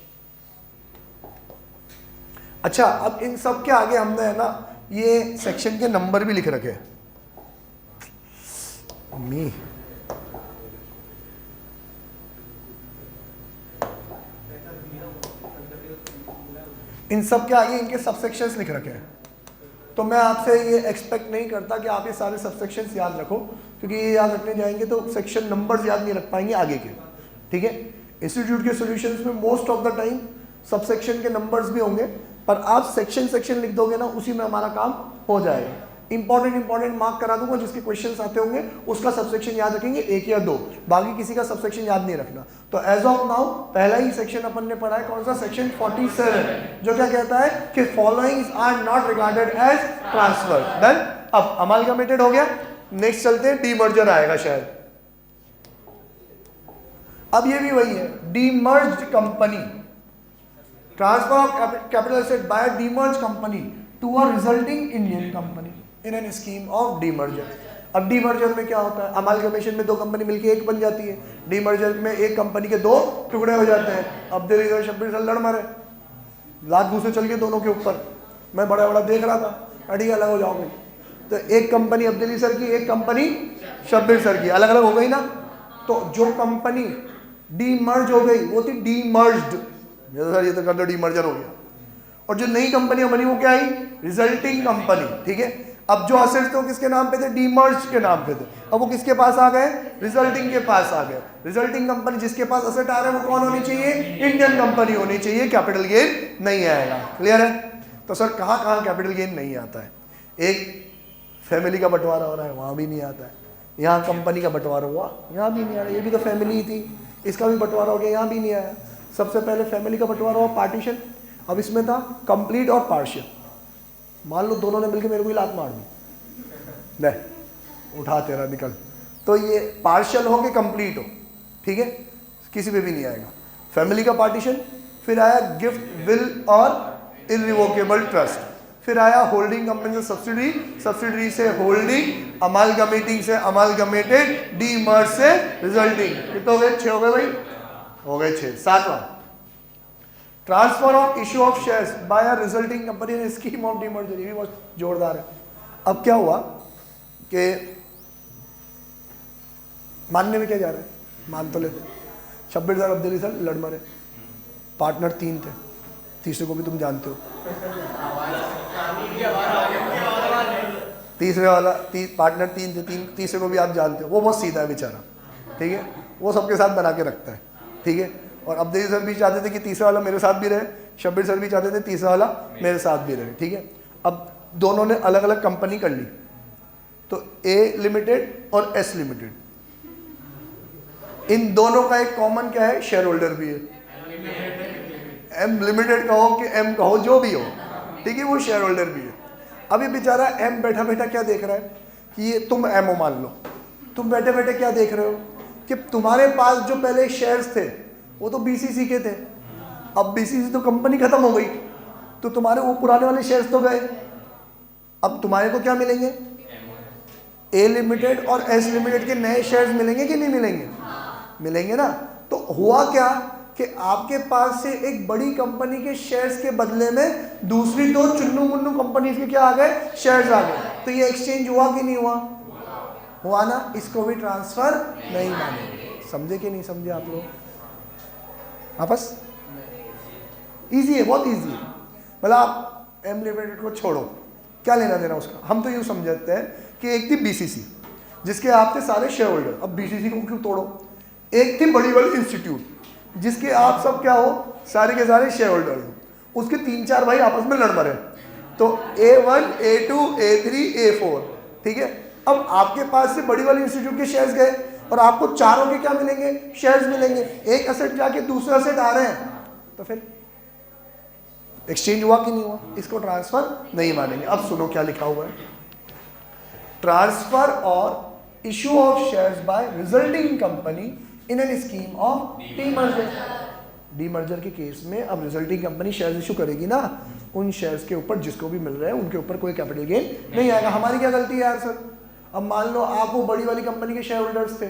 अच्छा, अब इन सब के आगे हमने है ना ये सेक्शन के नंबर भी लिख रखे हैं। इन सब के आगे इनके सबसेक्शंस लिख रखे हैं। तो मैं आपसे ये एक्सपेक्ट नहीं करता कि आप ये सारे सबसेक्शंस याद रखो, क्योंकि ये याद रखने जाएंगे तो सेक्शन नंबर्स याद नहीं रख पाएंगे आगे के। ठीक है, इंस्टीट्यूट के सॉल्यूशंस में most of the time subsection के नंबर्स भी होंगे, पर आप सेक्शन लिख दोगे ना, उसी में हमारा काम हो जाएगा। इंपॉर्टेंट मार्क करा दूंगा, जिसके क्वेश्चंस आते होंगे उसका सबसेक्शन याद रखेंगे, 1 या 2, बाकी किसी का सबसेक्शन याद नहीं रखना। तो एज ऑफ नाउ पहला ही सेक्शन अपन ने पढ़ा है, कौन सा? सेक्शन 47, जो क्या कहता है कि followings are not regarded as transfer. Done. अब अमालगमेटेड हो गया, नेक्स्ट चलते हैं, डीमर्जर आएगा शायद। अब ये भी वही है, demerged company, transfer of capital asset by demerge company to a resulting Indian company in an scheme of demerger. अब डीमर्जर में क्या होता है? अमालगमेशन में 2 कंपनी मिलकर एक बन जाती है, डीमर्जर में एक कंपनी के 2 टुकड़े हो जाते हैं। अब देखिए शब्बीर सर लड़ मारे, लाख घूसे चल गए दोनों के ऊपर, मैं बड़ा बड़ा देख रहा था, अड़ी अलग हो जाओगे। तो एक कंपनी अब्दुल्ली सर की, एक कंपनी शब्बीर सर की, अलग अलग हो गई ना। तो जो कंपनी डीमर्ज हो गई वो थी डीमर्ज्ड, सर ये तो कर दो डीमर्जर हो गया। और जो नई कंपनियां बनी वो क्या आई? Resulting company. ठीक है, अब जो असेट्स थे वो किसके नाम पे थे? डीमर्ज के नाम पे थे। अब वो किसके पास आ गए? रिजल्टिंग के पास आ गए। रिजल्टिंग कंपनी जिसके पास असेट आ रहे हैं वो कौन होनी चाहिए? इंडियन कंपनी होनी चाहिए, कैपिटल गेन नहीं आएगा। क्लियर है? तो सर कहाँ कहाँ कैपिटल गेन नहीं आता है? एक फैमिली का बंटवारा हो रहा है, वहाँ भी नहीं आता है। यहाँ कंपनी का बंटवारा हुआ, यहाँ भी नहीं आ रहा। ये भी तो फैमिली ही थी, इसका भी बंटवारा हो गया, यहाँ भी नहीं आया। सबसे पहले फैमिली का बंटवारा हुआ पार्टीशन, अब इसमें था कंप्लीट और पार्शियल। मान लो दोनों ने मिलकर मेरे को ही लात मार दी, ले उठा तेरा निकल, तो ये पार्शियल हो कि कंप्लीट हो, ठीक है, किसी पे भी नहीं आएगा। फैमिली का पार्टीशन, फिर आया गिफ्ट विल और इररिवोकेबल ट्रस्ट, फिर आया होल्डिंग कंपनी से सब्सिडी, सब्सिडरी से होल्डिंग, अमालगमेटिंग से अमालगमेटेड, डीमर्ज से रिजल्टिंग। कितने हो गए? 6 हो गए भाई, हो गए 6। 7वां transfer of issue of shares by a resulting company in scheme of demerger. ये भी बहुत जोरदार है। अब क्या हुआ कि मानने में क्या जा रहा है, मान तो लेते, शब्बीर सर अब्दुल्ली सर लड़ मरे, पार्टनर 3 थे, तीसरे को भी तुम जानते हो, तीसरे वाला पार्टनर 3 थे, तीसरे को भी आप जानते हो, वो बहुत सीधा है बेचारा, ठीक है, वो सबके साथ बना के रखता है, ठीक है। और अब्दुल्ली सर भी चाहते थे कि तीसरा वाला मेरे साथ भी रहे, शब्बीर सर भी चाहते थे तीसरा वाला मेरे साथ भी रहे, ठीक है। अब दोनों ने अलग अलग कंपनी कर ली, तो ए लिमिटेड और एस लिमिटेड, इन दोनों का एक कॉमन क्या है? शेयर होल्डर भी है। एम लिमिटेड कहो कि एम कहो, जो भी हो, ठीक है, वो शेयर होल्डर भी है। अभी बेचारा एम बैठा बैठा क्या देख रहा है कि ये तुम एम मान लो, तुम बैठे बैठे क्या देख रहे हो कि तुम्हारे पास जो पहले शेयर्स थे वो तो बीसीसी के थे, अब बीसीसी तो कंपनी खत्म हो गई, तो तुम्हारे वो पुराने वाले शेयर्स तो गए, अब तुम्हारे को क्या मिलेंगे? ए लिमिटेड और एस लिमिटेड के नए शेयर्स मिलेंगे कि नहीं मिलेंगे? मिलेंगे ना। तो हुआ क्या कि आपके पास से एक बड़ी कंपनी के शेयर्स के बदले में दूसरी 2 चुन्नू मुन्नू कंपनी के क्या आ गए? शेयर्स आ गए। तो ये एक्सचेंज हुआ कि नहीं हुआ? हुआ ना। इसको भी ट्रांसफर नहीं मानेंगे। समझे कि नहीं समझे आप लोग? आपस ईजी है, बहुत ईजी है। मतलब आप एम लिमिटेड को छोड़ो, क्या लेना देना उसका, हम तो यूँ समझते हैं कि एक थी बीसीसी जिसके आप थे सारे शेयर होल्डर, अब बीसीसी को क्यों तोड़ो। एक थी बड़ी वाली इंस्टीट्यूट जिसके आप सब क्या हो? सारे के सारे शेयर होल्डर हो, उसके 3-4 भाई आपस में लड़ मरे, तो A1 A2 A3 A4, ठीक है। अब आपके पास से बड़ी वाली इंस्टीट्यूट के शेयर्स गए, और आपको चारों के क्या मिलेंगे, शेयर्स मिलेंगे। एक असेट जाके दूसरे असेट आ रहे हैं, तो फिर एक्सचेंज हुआ कि नहीं हुआ, इसको ट्रांसफर नहीं मानेंगे। अब सुनो क्या लिखा हुआ है, ट्रांसफर और issue of shares by resulting company in an scheme of demerger. Demerger के केस में अब रिजल्टिंग कंपनी शेयर्स इशू करेगी ना, उन शेयर्स के ऊपर जिसको भी मिल रहा है उनके ऊपर कोई कैपिटल गेन नहीं आएगा। हमारी क्या गलती है यार सर, अब मान लो आप वो बड़ी वाली कंपनी के शेयर होल्डर्स थे,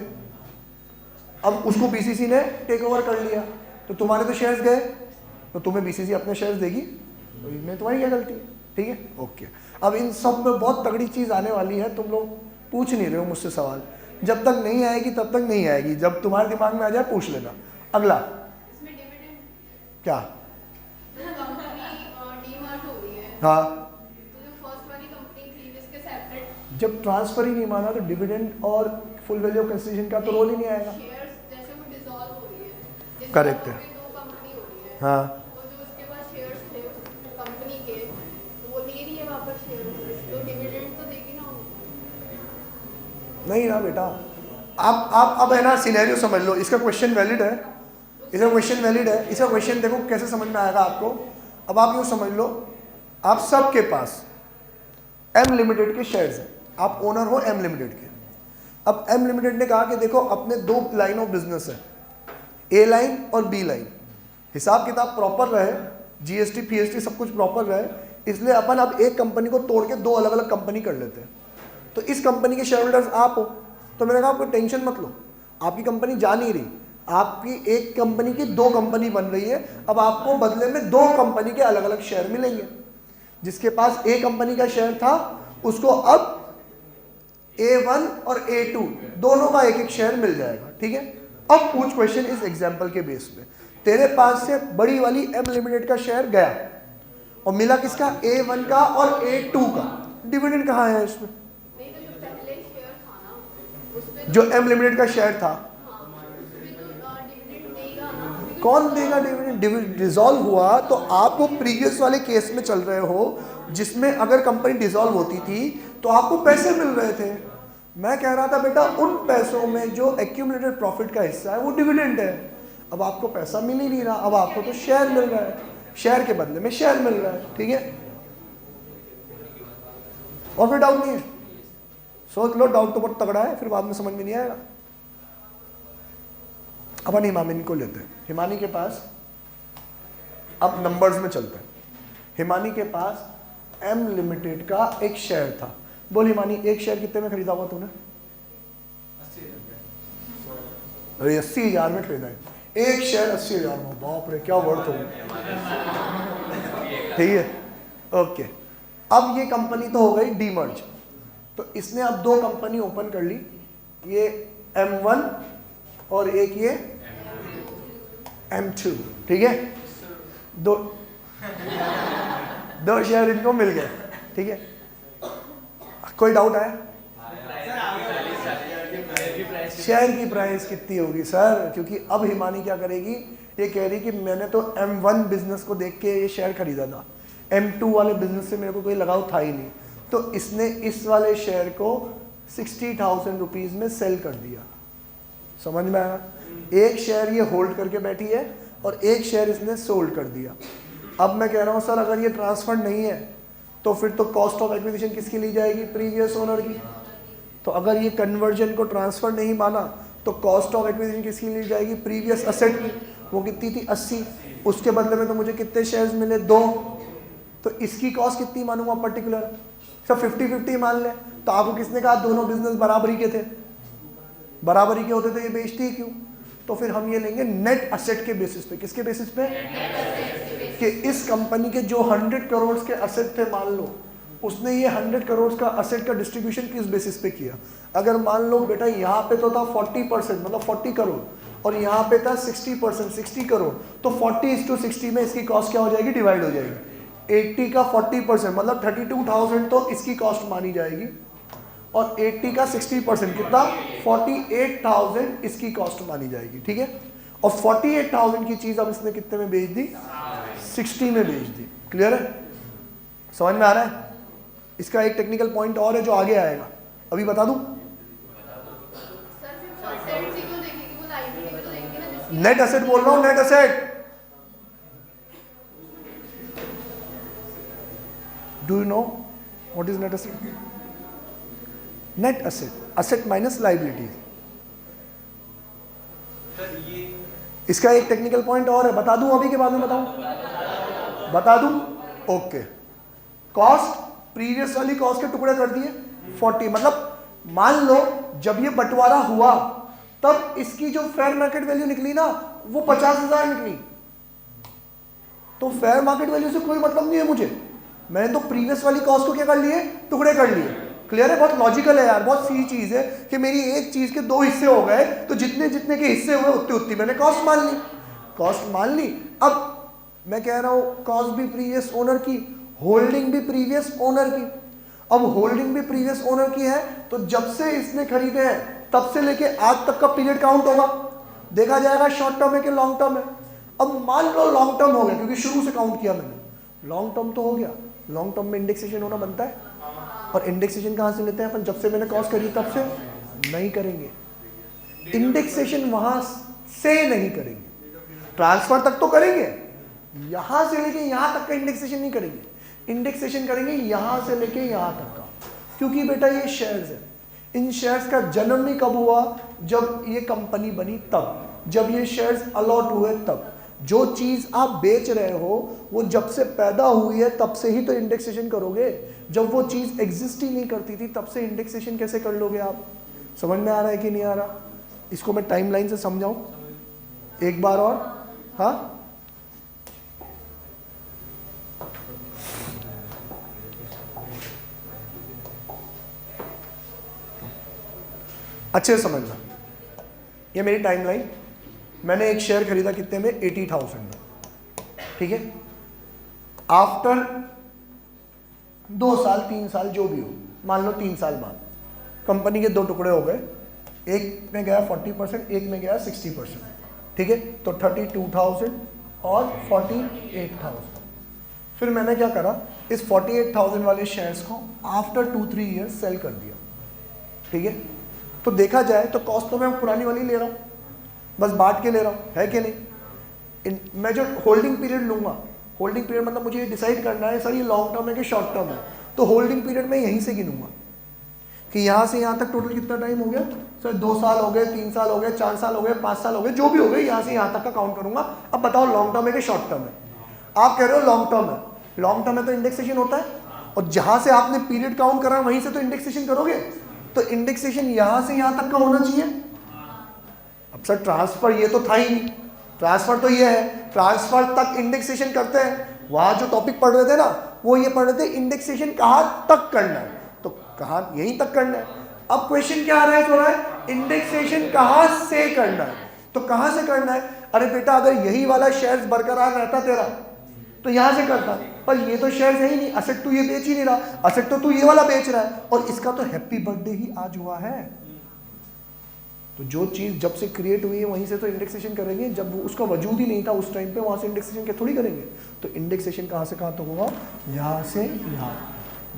अब उसको बीसीसी ने टेक ओवर कर लिया, तो तुम्हारे तो शेयर्स गए, तो तुम्हें बीसीसी अपने शेयर्स देगी, तो इसमें तुम्हारी क्या गलती है, ठीक है, ओके। अब इन सब में बहुत तगड़ी चीज़ आने वाली है, तुम लोग पूछ नहीं रहे हो मुझसे सवाल, जब तक नहीं आएगी तब तक नहीं आएगी, जब तुम्हारे दिमाग में आ जाए पूछ लेना। अगला क्या, हाँ जब ट्रांसफर ही नहीं माना तो डिविडेंड और फुल वैल्यू ऑफ कंसिडरेशन का तो रोल ही नहीं आएगा। करेक्ट है, हाँ नहीं ना बेटा, आप अब है ना सिनेरियो समझ लो, इसका क्वेश्चन वैलिड है, इसका क्वेश्चन वैलिड है, इसका क्वेश्चन देखो कैसे समझ में आएगा आपको। अब आप यूँ समझ लो, आप सबके पास एम लिमिटेड के शेयर्स हैं, आप ओनर हो एम लिमिटेड के। अब एम लिमिटेड ने कहा कि देखो अपने दो लाइन ऑफ बिजनेस है, ए लाइन और बी लाइन, हिसाब किताब प्रॉपर रहे, जीएसटी पीएसटी सब कुछ प्रॉपर रहे, इसलिए अपन अब एक कंपनी को तोड़ के दो अलग अलग कंपनी कर लेते हैं। तो इस कंपनी के शेयर होल्डर्स आप हो, तो मैंने कहा आपको टेंशन मत लो, आपकी कंपनी जा नहीं रही, आपकी एक कंपनी की दो कंपनी बन रही है, अब आपको बदले में दो कंपनी के अलग अलग शेयर मिलेंगे। जिसके पास ए कंपनी का शेयर था उसको अब A1 और A2 दोनों का एक एक शेयर मिल जाएगा, ठीक है। अब पूछ क्वेश्चन इस एग्जांपल के बेस पे, तेरे पास से बड़ी वाली एम लिमिटेड का शेयर गया और मिला किसका, A1 का और A2 का, डिविडेंड कहाँ है इसमें, जो एम लिमिटेड का शेयर था कौन देगा डिविडेंड, डिसॉल्व हुआ तो आप वो प्रीवियस वाले केस में चल रहे हो जिसमें अगर कंपनी डिसॉल्व होती थी तो आपको पैसे मिल रहे थे। मैं कह रहा था बेटा उन पैसों में जो एक्यूमुलेटेड प्रॉफिट का हिस्सा है वो डिविडेंड है। अब आपको पैसा मिल ही नहीं रहा, अब आपको तो शेयर मिल रहा है, शेयर के बदले में शेयर मिल रहा है, ठीक है। और कोई डाउट नहीं है, सोच लो, डाउट तो बहुत तगड़ा है, फिर बाद में समझ में नहीं आएगा। अपन हिमानी को लेते हैं, हिमानी के पास, अब नंबर्स में चलते हैं, हिमानी के पास एम लिमिटेड का एक शेयर था। बोल हिमानी, एक शेयर कितने में खरीदा हुआ तूने? 80,000 में खरीदा है, एक शेयर 80,000 में, बाप रे क्या वर्थ हो, ठीक है, ओके। अब ये कंपनी तो हो गई डीमर्ज, तो इसने अब दो कंपनी ओपन कर ली, ये M1 और एक ये M2, ठीक है, दो शेयर इनको मिल गए, ठीक है। कोई डाउट है? शेयर की प्राइस कितनी होगी सर, क्योंकि अब हिमानी क्या करेगी, ये कह रही कि मैंने तो M1 बिजनेस को देख के ये शेयर खरीदा था, M2 वाले बिजनेस से मेरे को कोई लगाव था ही नहीं, तो इसने इस वाले शेयर को 60,000 रुपीज़ में सेल कर दिया। समझ में आया? एक शेयर ये होल्ड करके बैठी है और एक शेयर इसने सोल्ड कर दिया। अब मैं कह रहा हूँ सर अगर ये ट्रांसफर नहीं है तो फिर तो कॉस्ट ऑफ एक्विजिशन किसकी ली जाएगी, प्रीवियस ओनर की। तो अगर ये कन्वर्जन को ट्रांसफर नहीं माना तो कॉस्ट ऑफ एक्विजिशन किसकी ली जाएगी, प्रीवियस असेट की। वो कितनी थी, 80, उसके बदले में तो मुझे कितने शेयर्स मिले, 2, तो इसकी कॉस्ट कितनी मानूंगा पर्टिकुलर, सब 50-50 मान लें। तो आपको किसने कहा दोनों बिजनेस बराबरी के थे, बराबरी के होते तो ये बेचती ही क्यों। तो फिर हम ये लेंगे नेट असेट के बेसिस पे। किसके बेसिस पे, कि इस कंपनी के जो 100 करोड़ के असेट थे, मान लो उसने ये 100 करोड़ का असेट का डिस्ट्रीब्यूशन किस बेसिस पे किया। अगर मान लो बेटा यहाँ पे तो था 40%, मतलब 40 करोड़, और यहाँ पे था 60%, 60 करोड़, तो 40:60 में इसकी कॉस्ट क्या हो जाएगी, डिवाइड हो जाएगी। 80 का 40% मतलब 32,000 तो इसकी कॉस्ट मानी जाएगी, और 80 का 60% कितना, 48,000 इसकी कॉस्ट मानी जाएगी, ठीक है। और 48,000 की चीज़ अब इसने कितने में बेच दी, 60 में बेच दी। क्लियर है, समझ में आ रहा है। इसका एक टेक्निकल पॉइंट और है जो आगे आएगा, अभी बता दूं। नेट एसेट बोल रहा हूं, net asset. Do you know what is net asset? Net asset, asset minus liabilities. इसका एक टेक्निकल पॉइंट और है, बता दूं अभी के बाद में बताऊं? बता दूं? ओके। कॉस्ट, प्रीवियस वाली कॉस्ट के टुकड़े कर दिए 40, मतलब मान लो जब ये बंटवारा हुआ तब इसकी जो फेयर मार्केट वैल्यू निकली ना वो 50,000 निकली। तो फेयर मार्केट वैल्यू से कोई मतलब नहीं है मुझे, मैंने तो प्रीवियस वाली कॉस्ट को क्या कर लिए, टुकड़े कर लिए। क्लियर है? बहुत लॉजिकल है यार, बहुत सी चीज है कि मेरी एक चीज के दो हिस्से हो गए तो जितने जितने के हिस्से हुए उतनी उतनी मैंने कॉस्ट मान ली, कॉस्ट मान ली। अब मैं कह रहा हूं कॉस्ट भी प्रीवियस ओनर की, होल्डिंग भी प्रीवियस ओनर की। अब होल्डिंग भी प्रीवियस ओनर की है तो जब से इसने खरीदे हैं तब से लेके आज तक का पीरियड काउंट होगा, देखा जाएगा शॉर्ट टर्म है कि लॉन्ग टर्म है। अब मान लो लॉन्ग टर्म हो गया क्योंकि शुरू से काउंट किया मैंने, लॉन्ग टर्म तो हो गया। लॉन्ग टर्म में इंडेक्सेशन होना बनता है, और इंडेक्सेशन कहां से लेते हैं अपन? जब से मैंने कॉस्ट करी तब से नहीं करेंगे, इंडेक्सेशन वहां से नहीं करेंगे, ट्रांसफर तक तो करेंगे, यहां से लेके यहां तक का इंडेक्सेशन नहीं करेंगे। इंडेक्सेशन करेंगे यहां से लेके यहां तक का, क्योंकि बेटा ये शेयर्स है, इन शेयर्स का जन्म ही कब हुआ? जब ये कंपनी बनी तब, जब ये शेयर्स अलॉट हुए तब। जो चीज आप बेच रहे हो वो जब से पैदा हुई है तब से ही तो इंडेक्सेशन करोगे। जब वो चीज एग्जिस्ट ही नहीं करती थी तब से इंडेक्सेशन कैसे कर लोगे आप? समझ में आ रहा है कि नहीं आ रहा? इसको मैं टाइमलाइन से समझाऊं एक बार और? हाँ, अच्छे से समझना। ये मेरी टाइमलाइन, मैंने एक शेयर खरीदा कितने में? 80,000 में, ठीक है। आफ्टर 2 साल 3 साल जो भी हो, मान लो 3 साल बाद कंपनी के 2 टुकड़े हो गए, एक में गया 40%, एक में गया 60%, ठीक है। तो 32,000 और 48,000। फिर मैंने क्या करा, इस 48,000 वाले शेयर्स को आफ्टर 2-3 ईयर्स सेल कर दिया, ठीक है। तो देखा जाए तो कॉस्ट तो मैं पुरानी वाली ले रहा हूँ, बस बांट के ले रहा हूँ, है कि नहीं? मैं जो होल्डिंग पीरियड लूंगा, होल्डिंग पीरियड मतलब मुझे ये डिसाइड करना है सर ये लॉन्ग टर्म है कि शॉर्ट टर्म है, तो होल्डिंग पीरियड मैं यहीं से गिनूंगा कि यहाँ से यहाँ तक टोटल कितना टाइम हो गया सर? 2 साल हो गए, 3 साल हो गए, 4 साल हो गए, 5 साल हो गए, जो भी हो गए यहाँ से यहाँ तक का काउंट करूंगा। अब बताओ लॉन्ग टर्म है कि शॉर्ट टर्म है? आप कह रहे हो लॉन्ग टर्म है, लॉन्ग टर्म है तो इंडेक्सेशन होता है, और जहां से आपने पीरियड काउंट करा वहीं से तो इंडेक्सेशन करोगे, तो इंडेक्सेशन यहां से यहां तक का होना चाहिए। अब सर ट्रांसफर ये तो था ही नहीं, ट्रांसफर तो ये है, ट्रांसफर तक इंडेक्सेशन करते हैं। वहां जो टॉपिक पढ़ रहे थे ना वो ये पढ़ रहे थे इंडेक्सेशन कहां तक करना है, तो कहां यहीं तक करना है। अब क्वेश्चन क्या आ रहा है थोड़ा है, इंडेक्सेशन कहां से करना है, तो कहां से करना है? अरे बेटा अगर यही वाला शेयर्स बरकरार रहता तेरा तो यहां से करता, पर ये तो शेयर्स है ही नहीं, असेट तो ये बेच ही नहीं रहा, असेट तो तू ये वाला बेच रहा है, और इसका तो हैप्पी बर्थडे ही आज हुआ है। तो जो चीज जब से क्रिएट हुई है वहीं से तो इंडेक्सेशन करेंगे, जब उसका वजूद ही नहीं था उस टाइम पे वहां से इंडेक्सेशन क्या थोड़ी करेंगे। तो इंडेक्सेशन कहां से कहां तक होगा? यहां से यहां,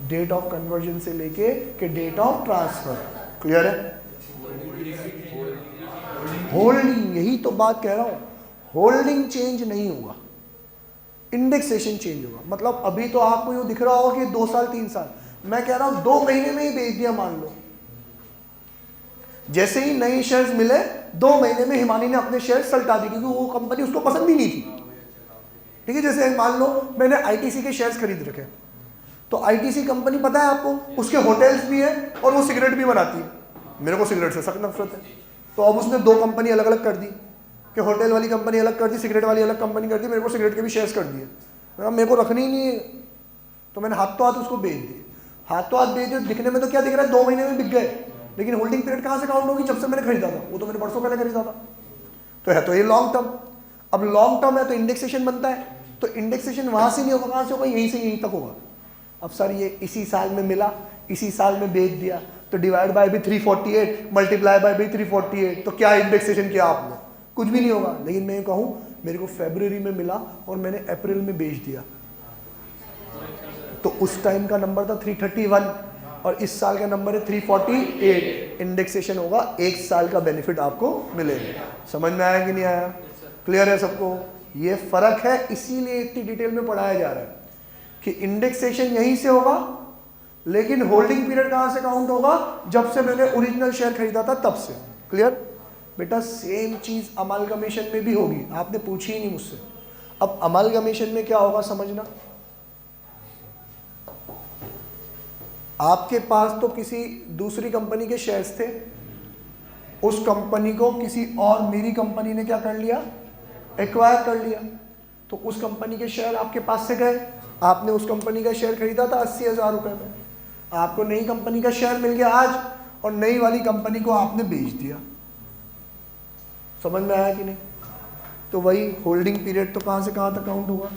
डेट ऑफ कन्वर्जन से लेके के डेट ऑफ ट्रांसफर। क्लियर है? होल्डिंग, यही तो बात कह रहा हूं, होल्डिंग चेंज नहीं होगा, इंडेक्सेशन चेंज होगा। मतलब अभी तो आपको यूं दिख रहा होगा कि 2 साल 3 साल, मैं कह रहा हूं 2 महीने में ही बेच दिया मान लो। जैसे ही नए शेयर्स मिले 2 महीने में हिमानी ने अपने शेयर्स सल्टा दी क्योंकि वो कंपनी उसको पसंद ही नहीं थी, ठीक है। जैसे मान लो मैंने आईटीसी के शेयर्स खरीद रखे, तो आईटीसी कंपनी पता है आपको, उसके होटल्स भी है और वो सिगरेट भी बनाती है। मेरे को सिगरेट से सख्त नफरत है, तो अब उसने 2 कंपनी अलग अलग कर दी कि होटल वाली कंपनी अलग कर दी, सिगरेट वाली अलग कंपनी कर दी, मेरे को सिगरेट के भी शेयर्स कर दिए। मेरे को रखनी ही नहीं है, तो मैंने हाथ तो हाथ उसको बेच दिए। हाथ तो हाथ बेच दिए, दिखने में तो क्या दिख रहा है, 2 महीने में बिक गए, लेकिन होल्डिंग पीरियड कहाँ से काउंट होगी? जब से मैंने खरीदा था, वो तो मैंने परसों पहले खरीदा था, तो है तो ये लॉन्ग टर्म। अब लॉन्ग टर्म है तो इंडेक्सेशन बनता है, तो इंडेक्सेशन वहां से नहीं होगा, कहाँ से होगा? यहीं से यहीं तक होगा। अब सर ये इसी साल में मिला, इसी साल में बेच दिया, तो डिवाइड बाय भी 348, मल्टीप्लाई बाय भी 348, तो क्या इंडेक्सेशन किया आपने? कुछ भी नहीं होगा। लेकिन मैं कहूं मेरे को फरवरी में मिला और मैंने अप्रैल में बेच दिया, तो उस टाइम का नंबर था 331, और इस साल का नंबर है 348, इंडेक्सेशन होगा, 1 साल का बेनिफिट आपको मिलेगा। समझ में आया कि नहीं आया? क्लियर है सबको? ये फर्क है, इसीलिए इतनी डिटेल में पढ़ाया जा रहा है कि इंडेक्सेशन यहीं से होगा, लेकिन होल्डिंग पीरियड कहां से काउंट होगा? जब से मैंने ओरिजिनल शेयर खरीदा था तब से। क्लियर बेटा? सेम चीज अमालगमेशन में भी होगी, आपने पूछी ही नहीं मुझसे। अब अमालगमेशन में क्या होगा समझना, आपके पास तो किसी दूसरी कंपनी के शेयर्स थे, उस कंपनी को किसी और मेरी कंपनी ने क्या कर लिया? एक्वायर कर लिया। तो उस कंपनी के शेयर आपके पास से गए, आपने उस कंपनी का शेयर खरीदा था 80,000 रुपए में, आपको नई कंपनी का शेयर मिल गया आज, और नई वाली कंपनी को आपने बेच दिया। समझ में आया कि नहीं? तो वही होल्डिंग पीरियड तो कहाँ से कहाँ तक काउंट होगा?